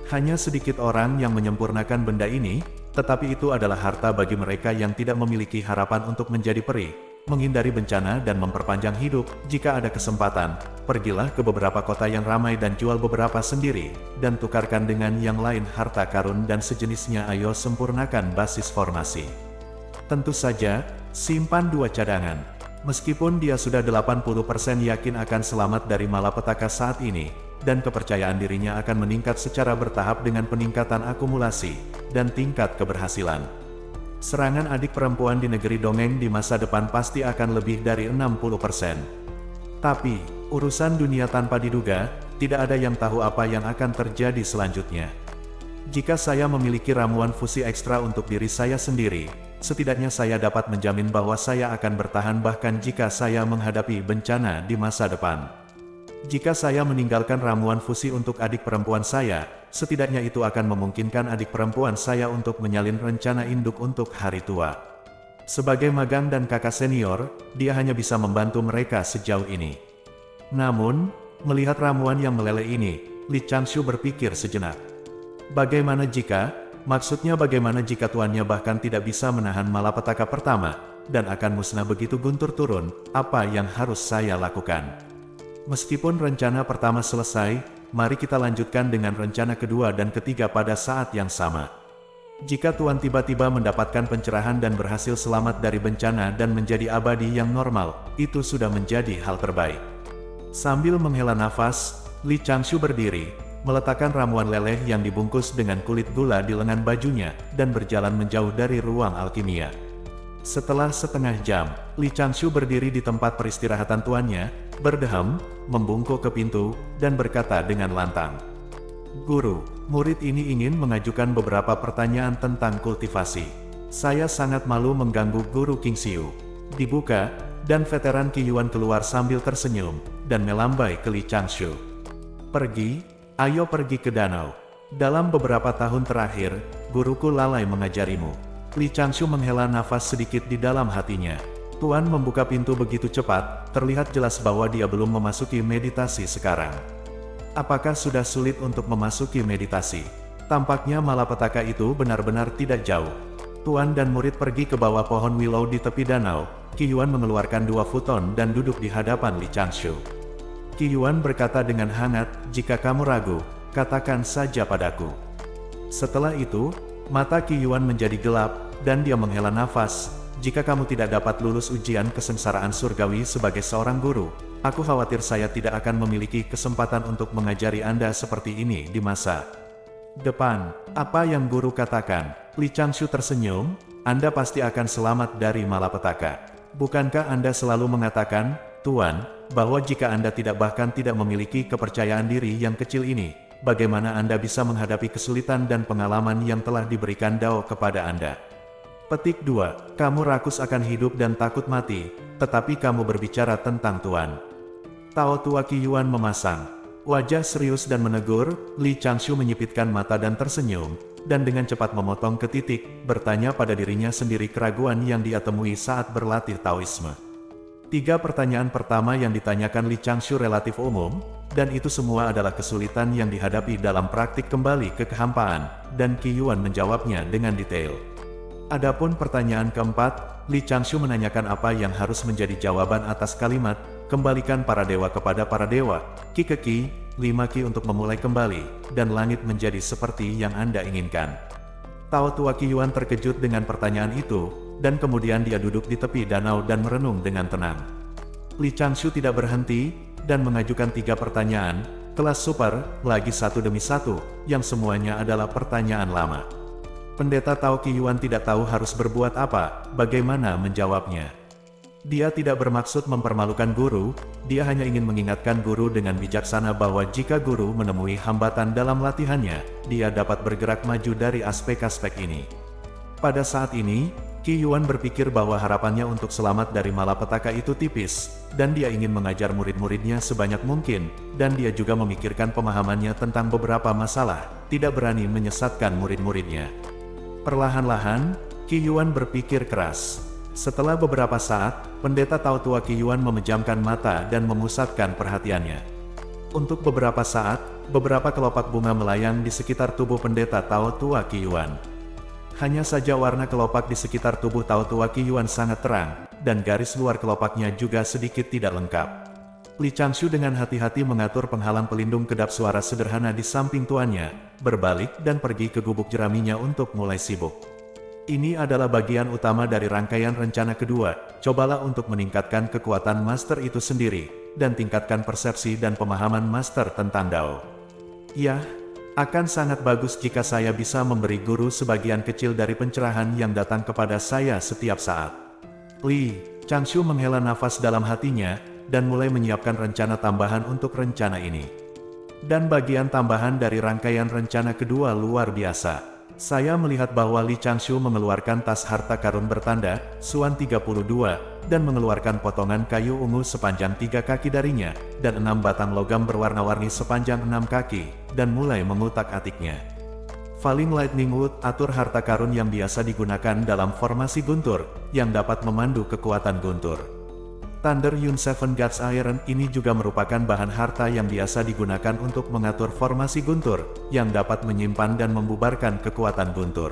Hanya sedikit orang yang menyempurnakan benda ini, tetapi itu adalah harta bagi mereka yang tidak memiliki harapan untuk menjadi peri, menghindari bencana dan memperpanjang hidup. Jika ada kesempatan, pergilah ke beberapa kota yang ramai dan jual beberapa sendiri, dan tukarkan dengan yang lain harta karun dan sejenisnya. Ayo sempurnakan basis formasi. Tentu saja, simpan 2 cadangan. Meskipun dia sudah 80% yakin akan selamat dari malapetaka saat ini, dan kepercayaan dirinya akan meningkat secara bertahap dengan peningkatan akumulasi dan tingkat keberhasilan. Serangan adik perempuan di negeri dongeng di masa depan pasti akan lebih dari 60%. Tapi, urusan dunia tanpa diduga, tidak ada yang tahu apa yang akan terjadi selanjutnya. Jika saya memiliki ramuan fusi ekstra untuk diri saya sendiri, setidaknya saya dapat menjamin bahwa saya akan bertahan bahkan jika saya menghadapi bencana di masa depan. Jika saya meninggalkan ramuan fusi untuk adik perempuan saya, setidaknya itu akan memungkinkan adik perempuan saya untuk menyalin rencana induk untuk hari tua. Sebagai magang dan kakak senior, dia hanya bisa membantu mereka sejauh ini. Namun, melihat ramuan yang meleleh ini, Li Changshu berpikir sejenak. Bagaimana jika tuannya bahkan tidak bisa menahan malapetaka pertama, dan akan musnah begitu guntur turun, apa yang harus saya lakukan? Meskipun rencana pertama selesai, mari kita lanjutkan dengan rencana kedua dan ketiga pada saat yang sama. Jika Tuan tiba-tiba mendapatkan pencerahan dan berhasil selamat dari bencana dan menjadi abadi yang normal, itu sudah menjadi hal terbaik. Sambil menghela nafas, Li Changshu berdiri, meletakkan ramuan leleh yang dibungkus dengan kulit gula di lengan bajunya, dan berjalan menjauh dari ruang alkimia. Setelah setengah jam, Li Changshu berdiri di tempat peristirahatan tuannya, berdeham, membungkuk ke pintu, dan berkata dengan lantang. Guru, murid ini ingin mengajukan beberapa pertanyaan tentang kultivasi. Saya sangat malu mengganggu Guru Qingxiu. dibuka, dan veteran Qi Yuan keluar sambil tersenyum, dan melambai ke Li Changshu. Pergi, ayo pergi ke danau. Dalam beberapa tahun terakhir, guruku lalai mengajarimu. Li Changshu menghela nafas sedikit di dalam hatinya. Tuan membuka pintu begitu cepat, terlihat jelas bahwa dia belum memasuki meditasi sekarang. Apakah sudah sulit untuk memasuki meditasi? Tampaknya malapetaka itu benar-benar tidak jauh. Tuan dan murid pergi ke bawah pohon willow di tepi danau. Qi Yuan mengeluarkan 2 futon dan duduk di hadapan Li Changshu. Qi Yuan berkata dengan hangat, jika kamu ragu, katakan saja padaku. Setelah itu, mata Qi Yuan menjadi gelap, dan dia menghela nafas. Jika kamu tidak dapat lulus ujian kesengsaraan surgawi sebagai seorang guru, aku khawatir saya tidak akan memiliki kesempatan untuk mengajari Anda seperti ini di masa depan. Apa yang guru katakan? Li Changshu tersenyum, Anda pasti akan selamat dari malapetaka. Bukankah Anda selalu mengatakan, Tuan, bahwa jika Anda bahkan tidak memiliki kepercayaan diri yang kecil ini, bagaimana Anda bisa menghadapi kesulitan dan pengalaman yang telah diberikan Dao kepada Anda? Petik 2. Kamu rakus akan hidup dan takut mati, tetapi kamu berbicara tentang Tuan. Tao tua Qi Yuan memasang wajah serius dan menegur. Li Changshu menyipitkan mata dan tersenyum, dan dengan cepat memotong ke titik, bertanya pada dirinya sendiri keraguan yang dia temui saat berlatih Taoisme. 3 pertanyaan pertama yang ditanyakan Li Changshu relatif umum, dan itu semua adalah kesulitan yang dihadapi dalam praktik kembali ke kehampaan, dan Qi Yuan menjawabnya dengan detail. Adapun pertanyaan keempat, Li Changshu menanyakan apa yang harus menjadi jawaban atas kalimat, kembalikan para dewa kepada para dewa, Qi ke Qi, 5 Qi untuk memulai kembali, dan langit menjadi seperti yang Anda inginkan. Tao tua Qi Yuan terkejut dengan pertanyaan itu, dan kemudian dia duduk di tepi danau dan merenung dengan tenang. Li Changshu tidak berhenti, dan mengajukan 3 pertanyaan, kelas super, lagi satu demi satu, yang semuanya adalah pertanyaan lama. Pendeta Tao Qi Yuan tidak tahu harus berbuat apa, bagaimana menjawabnya. Dia tidak bermaksud mempermalukan guru, dia hanya ingin mengingatkan guru dengan bijaksana bahwa jika guru menemui hambatan dalam latihannya, dia dapat bergerak maju dari aspek-aspek ini. Pada saat ini, Qi Yuan berpikir bahwa harapannya untuk selamat dari malapetaka itu tipis, dan dia ingin mengajar murid-muridnya sebanyak mungkin, dan dia juga memikirkan pemahamannya tentang beberapa masalah, tidak berani menyesatkan murid-muridnya. Perlahan-lahan, Qi Yuan berpikir keras. Setelah beberapa saat, pendeta Tao tua Qi Yuan memejamkan mata dan memusatkan perhatiannya. Untuk beberapa saat, beberapa kelopak bunga melayang di sekitar tubuh pendeta Tao tua Qi Yuan. Hanya saja warna kelopak di sekitar tubuh Tao tua Qi Yuan sangat terang, dan garis luar kelopaknya juga sedikit tidak lengkap. Li Changshu dengan hati-hati mengatur penghalang pelindung kedap suara sederhana di samping tuannya, berbalik dan pergi ke gubuk jeraminya untuk mulai sibuk. Ini adalah bagian utama dari rangkaian rencana kedua, cobalah untuk meningkatkan kekuatan master itu sendiri, dan tingkatkan persepsi dan pemahaman master tentang Dao. Ya, akan sangat bagus jika saya bisa memberi guru sebagian kecil dari pencerahan yang datang kepada saya setiap saat. Li Changshu menghela nafas dalam hatinya, dan mulai menyiapkan rencana tambahan untuk rencana ini. Dan bagian tambahan dari rangkaian rencana kedua luar biasa. Saya melihat bahwa Li Changshu mengeluarkan tas harta karun bertanda, Suan 32, dan mengeluarkan potongan kayu ungu sepanjang 3 kaki darinya, dan 6 batang logam berwarna-warni sepanjang 6 kaki, dan mulai mengutak-atiknya. Falling Lightning Wood atur harta karun yang biasa digunakan dalam formasi guntur, yang dapat memandu kekuatan guntur. Thunder Yun Seven Gods Iron ini juga merupakan bahan harta yang biasa digunakan untuk mengatur formasi guntur, yang dapat menyimpan dan membubarkan kekuatan guntur.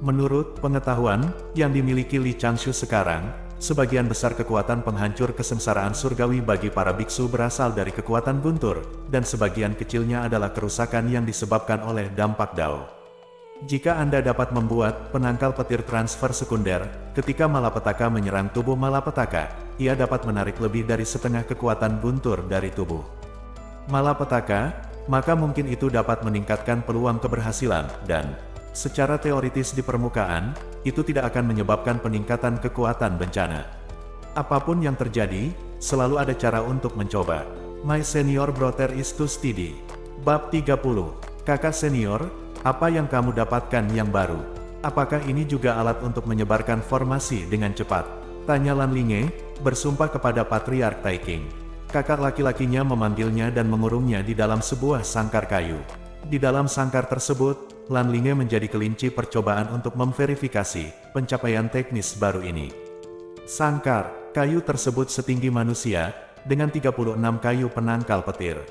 Menurut pengetahuan yang dimiliki Li Changshu sekarang, sebagian besar kekuatan penghancur kesengsaraan surgawi bagi para biksu berasal dari kekuatan guntur, dan sebagian kecilnya adalah kerusakan yang disebabkan oleh dampak Dao. Jika Anda dapat membuat penangkal petir transfer sekunder, ketika malapetaka menyerang tubuh malapetaka, ia dapat menarik lebih dari setengah kekuatan guntur dari tubuh malapetaka, maka mungkin itu dapat meningkatkan peluang keberhasilan, dan secara teoritis di permukaan, itu tidak akan menyebabkan peningkatan kekuatan bencana. Apapun yang terjadi, selalu ada cara untuk mencoba. My senior brother is too steady. Bab 30. Kakak senior, apa yang kamu dapatkan yang baru? Apakah ini juga alat untuk menyebarkan formasi dengan cepat? Tanya Lan Linge, bersumpah kepada Patriark Taiking. Kakak laki-lakinya memanggilnya dan mengurungnya di dalam sebuah sangkar kayu. Di dalam sangkar tersebut, Lan Linge menjadi kelinci percobaan untuk memverifikasi pencapaian teknis baru ini. Sangkar kayu tersebut setinggi manusia, dengan 36 kayu penangkal petir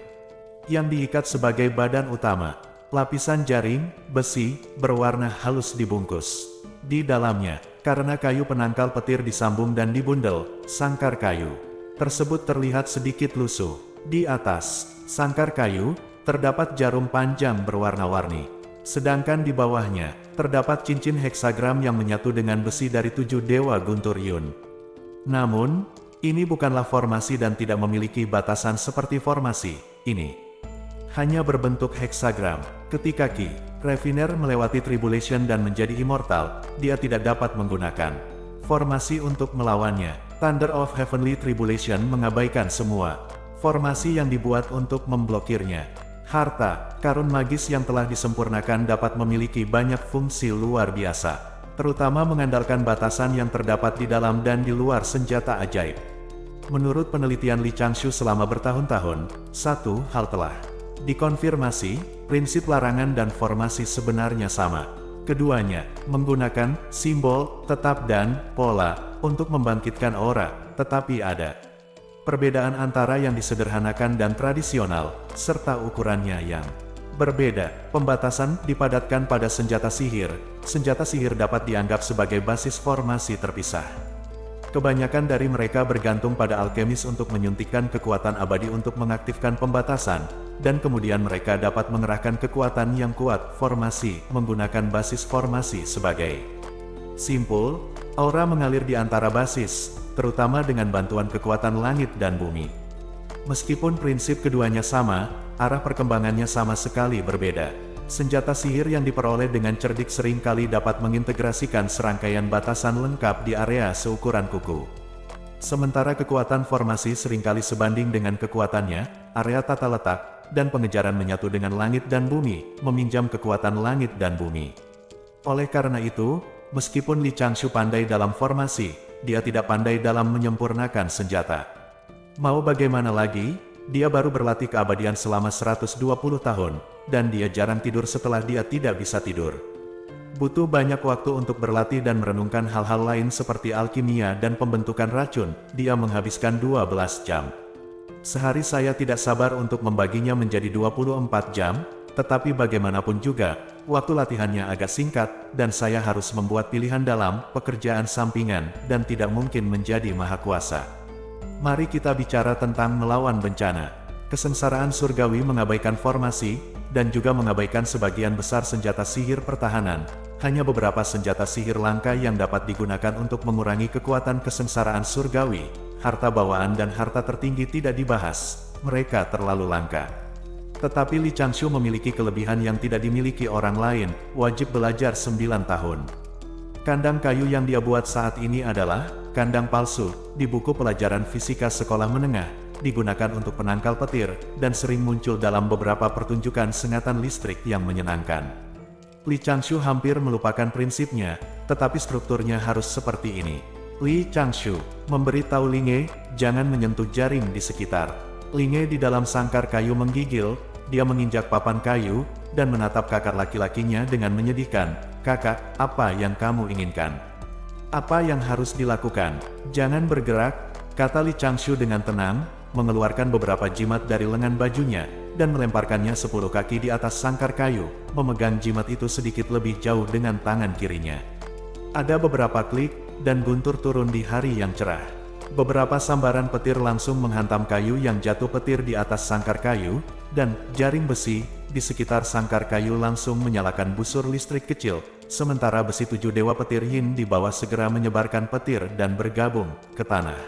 yang diikat sebagai badan utama. Lapisan jaring, besi, berwarna halus dibungkus di dalamnya. Karena kayu penangkal petir disambung dan dibundel, sangkar kayu tersebut terlihat sedikit lusuh. Di atas sangkar kayu, terdapat jarum panjang berwarna-warni. Sedangkan di bawahnya, terdapat cincin heksagram yang menyatu dengan besi dari 7 Dewa Guntur Yun. Namun, ini bukanlah formasi dan tidak memiliki batasan seperti formasi ini. Hanya berbentuk heksagram. Ketika Ki Refiner melewati Tribulation dan menjadi immortal, dia tidak dapat menggunakan formasi untuk melawannya. Thunder of Heavenly Tribulation mengabaikan semua formasi yang dibuat untuk memblokirnya. Harta karun magis yang telah disempurnakan dapat memiliki banyak fungsi luar biasa, terutama mengandalkan batasan yang terdapat di dalam dan di luar senjata ajaib. Menurut penelitian Li Changshu selama bertahun-tahun, satu hal telah dikonfirmasi, prinsip larangan dan formasi sebenarnya sama. Keduanya menggunakan simbol, tetap dan pola untuk membangkitkan aura, tetapi ada perbedaan antara yang disederhanakan dan tradisional, serta ukurannya yang berbeda. Pembatasan dipadatkan pada senjata sihir. Senjata sihir dapat dianggap sebagai basis formasi terpisah. Kebanyakan dari mereka bergantung pada alkemis untuk menyuntikkan kekuatan abadi untuk mengaktifkan pembatasan, dan kemudian mereka dapat mengerahkan kekuatan yang kuat formasi menggunakan basis formasi sebagai simpul. Aura mengalir di antara basis, terutama dengan bantuan kekuatan langit dan bumi. Meskipun prinsip keduanya sama, arah perkembangannya sama sekali berbeda. Senjata sihir yang diperoleh dengan cerdik seringkali dapat mengintegrasikan serangkaian batasan lengkap di area seukuran kuku. Sementara kekuatan formasi seringkali sebanding dengan kekuatannya, area tata letak, dan pengejaran menyatu dengan langit dan bumi, meminjam kekuatan langit dan bumi. Oleh karena itu, meskipun Li Changshu pandai dalam formasi, dia tidak pandai dalam menyempurnakan senjata. Mau bagaimana lagi, dia baru berlatih keabadian selama 120 tahun, dan dia jarang tidur setelah dia tidak bisa tidur. Butuh banyak waktu untuk berlatih dan merenungkan hal-hal lain seperti alkimia dan pembentukan racun. Dia menghabiskan 12 jam. Sehari saya tidak sabar untuk membaginya menjadi 24 jam, tetapi bagaimanapun juga, waktu latihannya agak singkat, dan saya harus membuat pilihan dalam pekerjaan sampingan, dan tidak mungkin menjadi maha kuasa. Mari kita bicara tentang melawan bencana. Kesengsaraan surgawi mengabaikan formasi, dan juga mengabaikan sebagian besar senjata sihir pertahanan. Hanya beberapa senjata sihir langka yang dapat digunakan untuk mengurangi kekuatan kesengsaraan surgawi. Harta bawaan dan harta tertinggi tidak dibahas, mereka terlalu langka. Tetapi Li Changshu memiliki kelebihan yang tidak dimiliki orang lain, wajib belajar 9 tahun. Kandang kayu yang dia buat saat ini adalah kandang palsu, di buku pelajaran fisika sekolah menengah, digunakan untuk penangkal petir, dan sering muncul dalam beberapa pertunjukan sengatan listrik yang menyenangkan. Li Changshu hampir melupakan prinsipnya, tetapi strukturnya harus seperti ini. Li Changshu memberitahu Linge, jangan menyentuh jaring di sekitar. Linge di dalam sangkar kayu menggigil, dia menginjak papan kayu, dan menatap kakak laki-lakinya dengan menyedihkan. Kakak, apa yang kamu inginkan? Apa yang harus dilakukan? Jangan bergerak, kata Li Changshu dengan tenang, mengeluarkan beberapa jimat dari lengan bajunya, dan melemparkannya 10 kaki di atas sangkar kayu, memegang jimat itu sedikit lebih jauh dengan tangan kirinya. Ada beberapa klik, dan guntur turun di hari yang cerah. Beberapa sambaran petir langsung menghantam kayu yang jatuh petir di atas sangkar kayu, dan jaring besi di sekitar sangkar kayu langsung menyalakan busur listrik kecil, sementara besi 7 dewa petir Yin di bawah segera menyebarkan petir dan bergabung ke tanah.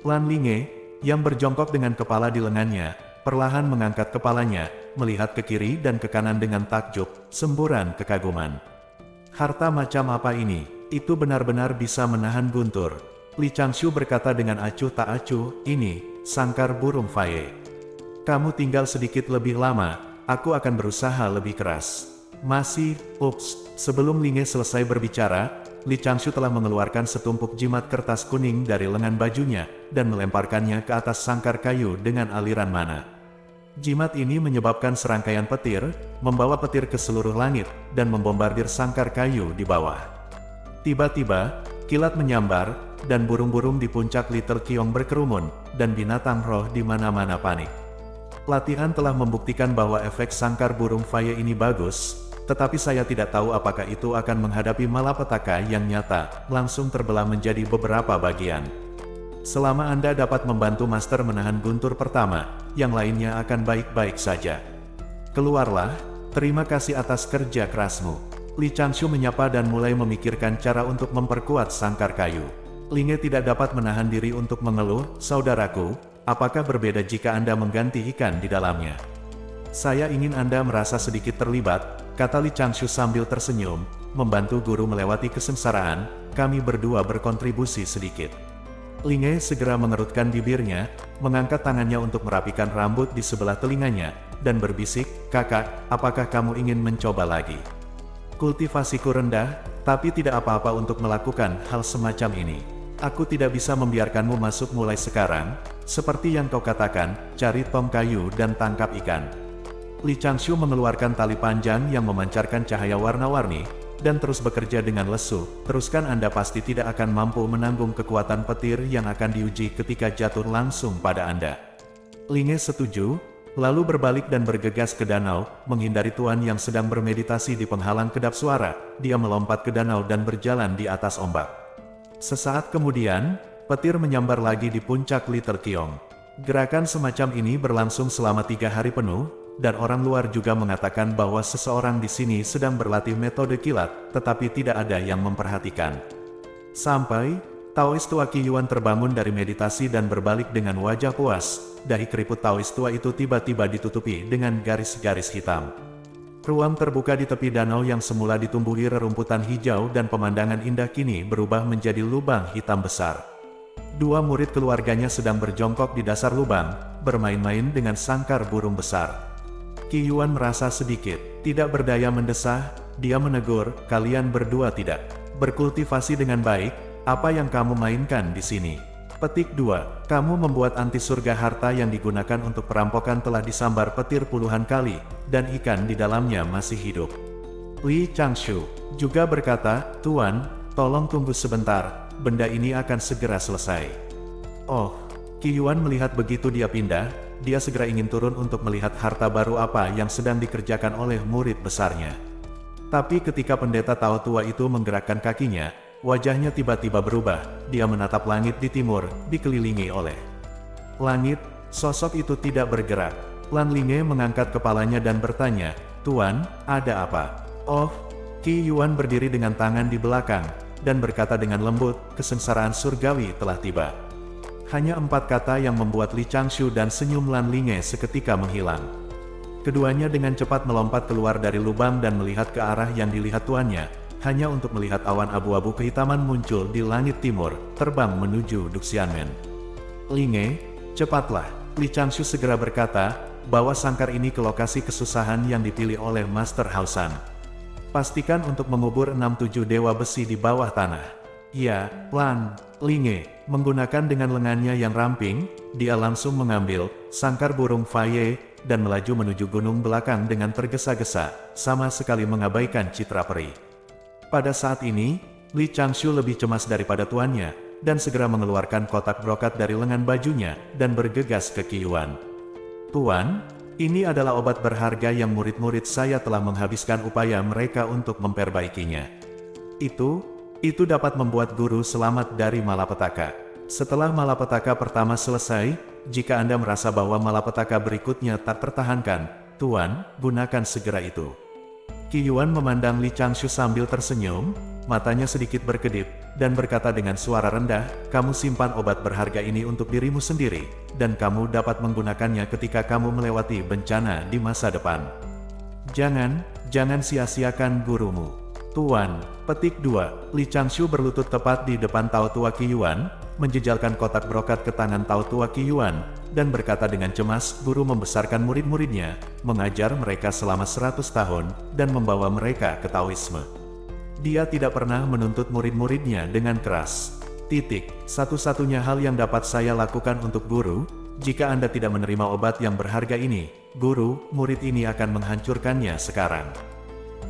Lan Linge, yang berjongkok dengan kepala di lengannya, perlahan mengangkat kepalanya, melihat ke kiri dan ke kanan dengan takjub, semburan kekaguman. Harta macam apa ini? Itu benar-benar bisa menahan guntur. Li Changshu berkata dengan acuh tak acuh, ini, sangkar burung Faye. Kamu tinggal sedikit lebih lama, aku akan berusaha lebih keras. Masih, ups, sebelum Linge selesai berbicara, Li Changshu telah mengeluarkan setumpuk jimat kertas kuning dari lengan bajunya, dan melemparkannya ke atas sangkar kayu dengan aliran mana. Jimat ini menyebabkan serangkaian petir, membawa petir ke seluruh langit, dan membombardir sangkar kayu di bawah. Tiba-tiba, kilat menyambar, dan burung-burung di puncak Little Kiong berkerumun, dan binatang roh di mana-mana panik. Latihan telah membuktikan bahwa efek sangkar burung Faye ini bagus, tetapi saya tidak tahu apakah itu akan menghadapi malapetaka yang nyata, langsung terbelah menjadi beberapa bagian. Selama Anda dapat membantu Master menahan guntur pertama, yang lainnya akan baik-baik saja. Keluarlah, terima kasih atas kerja kerasmu. Li Changshu menyapa dan mulai memikirkan cara untuk memperkuat sangkar kayu. Linge tidak dapat menahan diri untuk mengeluh, saudaraku, apakah berbeda jika Anda mengganti ikan di dalamnya? Saya ingin Anda merasa sedikit terlibat, kata Li Changshu sambil tersenyum, membantu guru melewati kesengsaraan, kami berdua berkontribusi sedikit. Linge segera mengerutkan bibirnya, mengangkat tangannya untuk merapikan rambut di sebelah telinganya, dan berbisik, kakak, apakah kamu ingin mencoba lagi? Kultivasiku rendah, tapi tidak apa-apa untuk melakukan hal semacam ini. Aku tidak bisa membiarkanmu masuk mulai sekarang, seperti yang kau katakan, cari tong kayu dan tangkap ikan. Li Changshu mengeluarkan tali panjang yang memancarkan cahaya warna-warni, dan terus bekerja dengan lesu. Teruskan, Anda pasti tidak akan mampu menanggung kekuatan petir yang akan diuji ketika jatuh langsung pada Anda. Linge setuju, lalu berbalik dan bergegas ke danau, menghindari tuan yang sedang bermeditasi di penghalang kedap suara. Dia melompat ke danau dan berjalan di atas ombak. Sesaat kemudian, petir menyambar lagi di puncak Little Kiong. Gerakan semacam ini berlangsung selama 3 hari penuh, dan orang luar juga mengatakan bahwa seseorang di sini sedang berlatih metode kilat, tetapi tidak ada yang memperhatikan. Sampai, Taois tua Qi Yuan terbangun dari meditasi dan berbalik dengan wajah puas. Dahi keriput Taois tua itu tiba-tiba ditutupi dengan garis-garis hitam. Ruang terbuka di tepi danau yang semula ditumbuhi rerumputan hijau dan pemandangan indah kini berubah menjadi lubang hitam besar. 2 murid keluarganya sedang berjongkok di dasar lubang, bermain-main dengan sangkar burung besar. Qi Yuan merasa sedikit tidak berdaya mendesah, dia menegur, kalian berdua tidak berkultivasi dengan baik, apa yang kamu mainkan di sini? Petik 2, kamu membuat anti surga harta yang digunakan untuk perampokan telah disambar petir puluhan kali, dan ikan di dalamnya masih hidup. Li Changshu juga berkata, Tuan, tolong tunggu sebentar, benda ini akan segera selesai. Oh, Qi Yuan melihat begitu dia pindah, dia segera ingin turun untuk melihat harta baru apa yang sedang dikerjakan oleh murid besarnya. Tapi ketika pendeta Tao tua itu menggerakkan kakinya, wajahnya tiba-tiba berubah, dia menatap langit di timur, dikelilingi oleh langit, sosok itu tidak bergerak. Lan Linge mengangkat kepalanya dan bertanya, Tuan, ada apa? Oh, Qi Yuan berdiri dengan tangan di belakang, dan berkata dengan lembut, kesengsaraan surgawi telah tiba. Hanya 4 kata yang membuat Li Changshu dan senyum Lan Linge seketika menghilang. Keduanya dengan cepat melompat keluar dari lubang dan melihat ke arah yang dilihat tuannya, hanya untuk melihat awan abu-abu kehitaman muncul di langit timur, terbang menuju Duxianmen. Linge, cepatlah, Li Changshu segera berkata, bawa sangkar ini ke lokasi kesusahan yang dipilih oleh Master Hausan. Pastikan untuk mengubur 6-7 dewa besi di bawah tanah. Ya, Lan. Linge, menggunakan dengan lengannya yang ramping, dia langsung mengambil sangkar burung Faye, dan melaju menuju gunung belakang dengan tergesa-gesa, sama sekali mengabaikan citra peri. Pada saat ini, Li Changshu lebih cemas daripada tuannya, dan segera mengeluarkan kotak brokat dari lengan bajunya, dan bergegas ke Qi Yuan. Tuan, ini adalah obat berharga yang murid-murid saya telah menghabiskan upaya mereka untuk memperbaikinya. Itu dapat membuat guru selamat dari malapetaka. Setelah malapetaka pertama selesai, jika Anda merasa bahwa malapetaka berikutnya tak tertahankan, Tuan, gunakan segera itu. Qi Yuan memandang Li Changshu sambil tersenyum, matanya sedikit berkedip, dan berkata dengan suara rendah, kamu simpan obat berharga ini untuk dirimu sendiri, dan kamu dapat menggunakannya ketika kamu melewati bencana di masa depan. Jangan sia-siakan gurumu. Tuan, petik 2, Li Changshu berlutut tepat di depan Tao tua Qi Yuan, menjejalkan kotak brokat ke tangan Tao tua Qi Yuan, dan berkata dengan cemas, guru membesarkan murid-muridnya, mengajar mereka selama 100 tahun, dan membawa mereka ke Taoisme. Dia tidak pernah menuntut murid-muridnya dengan keras. Titik. Satu-satunya hal yang dapat saya lakukan untuk guru, jika Anda tidak menerima obat yang berharga ini, guru, murid ini akan menghancurkannya sekarang.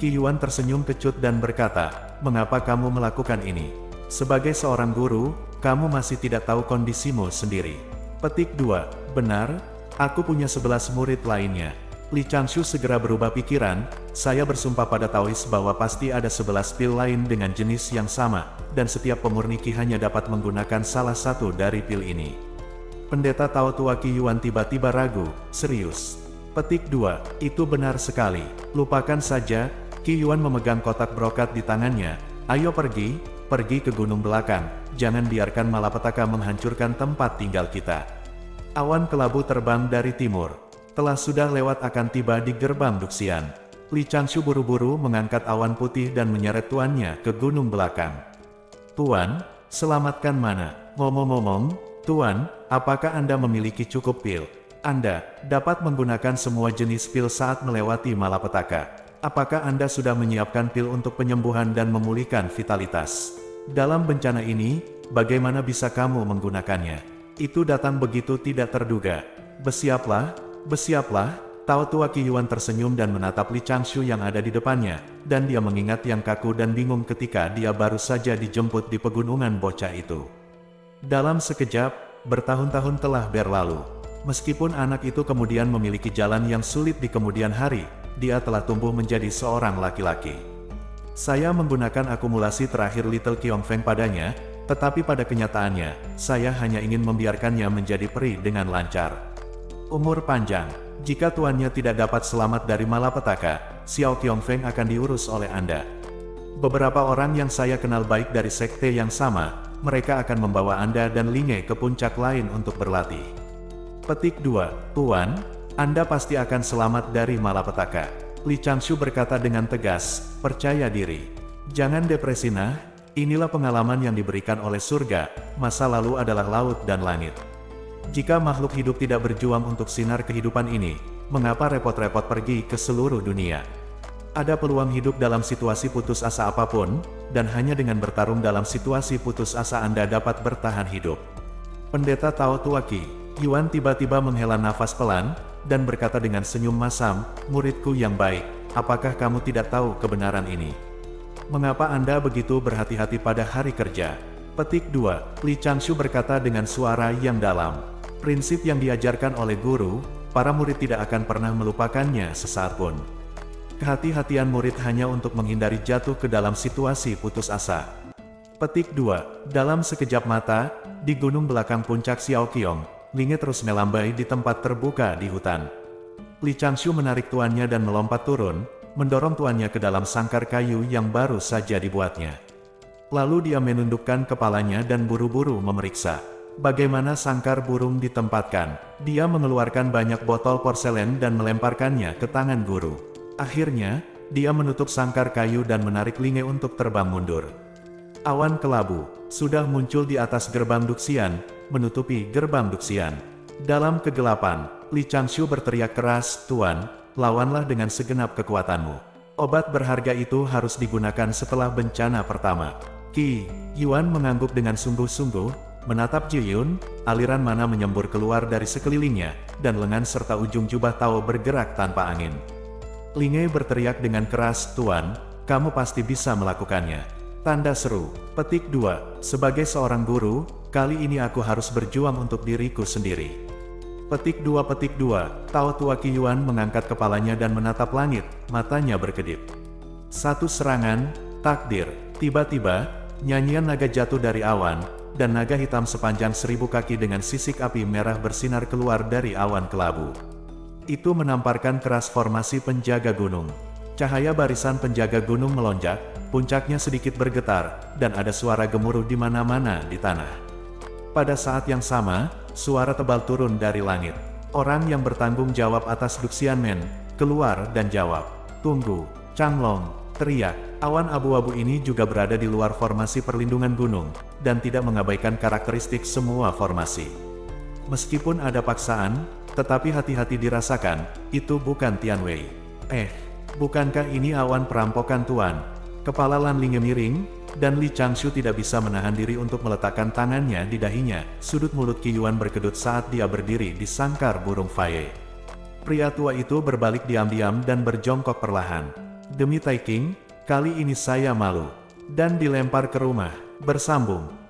Qi Yuan tersenyum kecut dan berkata, mengapa kamu melakukan ini? Sebagai seorang guru, kamu masih tidak tahu kondisimu sendiri. Petik 2. Benar, aku punya 11 murid lainnya. Li Changshu segera berubah pikiran, saya bersumpah pada Taois bahwa pasti ada 11 pil lain dengan jenis yang sama, dan setiap pemurni Qi hanya dapat menggunakan salah satu dari pil ini. Pendeta Tao tua Qi Yuan tiba-tiba ragu, serius. Petik 2, itu benar sekali, lupakan saja. Qi Yuan memegang kotak brokat di tangannya, ayo pergi ke gunung belakang, jangan biarkan malapetaka menghancurkan tempat tinggal kita. Awan kelabu terbang dari timur. Telah sudah lewat akan tiba di gerbang Duxian. Li Changshu buru-buru mengangkat awan putih dan menyeret tuannya ke gunung belakang. Tuan, selamatkan mana? Ngomong-ngomong, Tuan, apakah Anda memiliki cukup pil? Anda dapat menggunakan semua jenis pil saat melewati malapetaka. Apakah Anda sudah menyiapkan pil untuk penyembuhan dan memulihkan vitalitas? Dalam bencana ini, bagaimana bisa kamu menggunakannya? Itu datang begitu tidak terduga. Bersiaplah, Tao tua Qi Yuan tersenyum dan menatap Li Changshu yang ada di depannya, dan dia mengingat yang kaku dan bingung ketika dia baru saja dijemput di pegunungan bocah itu. Dalam sekejap, bertahun-tahun telah berlalu. Meskipun anak itu kemudian memiliki jalan yang sulit di kemudian hari, dia telah tumbuh menjadi seorang laki-laki. Saya menggunakan akumulasi terakhir Little Qiongfeng padanya, tetapi pada kenyataannya, saya hanya ingin membiarkannya menjadi peri dengan lancar. Umur panjang. Jika tuannya tidak dapat selamat dari malapetaka, Xiao Qiongfeng akan diurus oleh Anda. Beberapa orang yang saya kenal baik dari sekte yang sama, mereka akan membawa Anda dan Linge ke puncak lain untuk berlatih. Petik 2. Tuan, Anda pasti akan selamat dari malapetaka. Li Changshu berkata dengan tegas, percaya diri. Jangan depresi nah, inilah pengalaman yang diberikan oleh surga, masa lalu adalah laut dan langit. Jika makhluk hidup tidak berjuang untuk sinar kehidupan ini, mengapa repot-repot pergi ke seluruh dunia? Ada peluang hidup dalam situasi putus asa apapun, dan hanya dengan bertarung dalam situasi putus asa Anda dapat bertahan hidup. Pendeta Tao tua Qi Yuan tiba-tiba menghela nafas pelan, dan berkata dengan senyum masam, muridku yang baik, apakah kamu tidak tahu kebenaran ini? Mengapa Anda begitu berhati-hati pada hari kerja? Petik 2. Li Changshu berkata dengan suara yang dalam. Prinsip yang diajarkan oleh guru, para murid tidak akan pernah melupakannya sesaat pun. Kehati-hatian murid hanya untuk menghindari jatuh ke dalam situasi putus asa. Petik 2. Dalam sekejap mata, di gunung belakang puncak Xiaoqiong, Linge terus melambai di tempat terbuka di hutan. Li Changshu menarik tuannya dan melompat turun, mendorong tuannya ke dalam sangkar kayu yang baru saja dibuatnya. Lalu dia menundukkan kepalanya dan buru-buru memeriksa bagaimana sangkar burung ditempatkan. Dia mengeluarkan banyak botol porselen dan melemparkannya ke tangan guru. Akhirnya, dia menutup sangkar kayu dan menarik Linge untuk terbang mundur. Awan kelabu sudah muncul di atas gerbang Duxian, menutupi gerbang Duxian. Dalam kegelapan, Li Changshu berteriak keras, Tuan, lawanlah dengan segenap kekuatanmu. Obat berharga itu harus digunakan setelah bencana pertama. Qi Yuan mengangguk dengan sungguh-sungguh, menatap Ji Yun, aliran mana menyembur keluar dari sekelilingnya, dan lengan serta ujung jubah Tao bergerak tanpa angin. Linge berteriak dengan keras, Tuan, kamu pasti bisa melakukannya. Tanda seru. Petik 2. Sebagai seorang guru, kali ini aku harus berjuang untuk diriku sendiri. Petik 2. Tao tua Qi Yuan mengangkat kepalanya dan menatap langit, matanya berkedip. Satu serangan, takdir. Tiba-tiba, nyanyian naga jatuh dari awan, dan naga hitam sepanjang 1000 kaki dengan sisik api merah bersinar keluar dari awan kelabu. Itu menamparkan keras formasi penjaga gunung. Cahaya barisan penjaga gunung melonjak, puncaknya sedikit bergetar, dan ada suara gemuruh di mana-mana di tanah. Pada saat yang sama, suara tebal turun dari langit. Orang yang bertanggung jawab atas Duxianmen keluar dan jawab, "Tunggu, Changlong," teriak. Awan abu-abu ini juga berada di luar formasi perlindungan gunung, dan tidak mengabaikan karakteristik semua formasi. Meskipun ada paksaan, tetapi hati-hati dirasakan, itu bukan Tianwei. Bukankah ini awan perampokan Tuan? Kepala Lan Linge miring, dan Li Changshu tidak bisa menahan diri untuk meletakkan tangannya di dahinya. Sudut mulut Qi Yuan berkedut saat dia berdiri di sangkar burung Faye. Pria tua itu berbalik diam-diam dan berjongkok perlahan. Demi Tai King, kali ini saya malu. Dan dilempar ke rumah. Bersambung.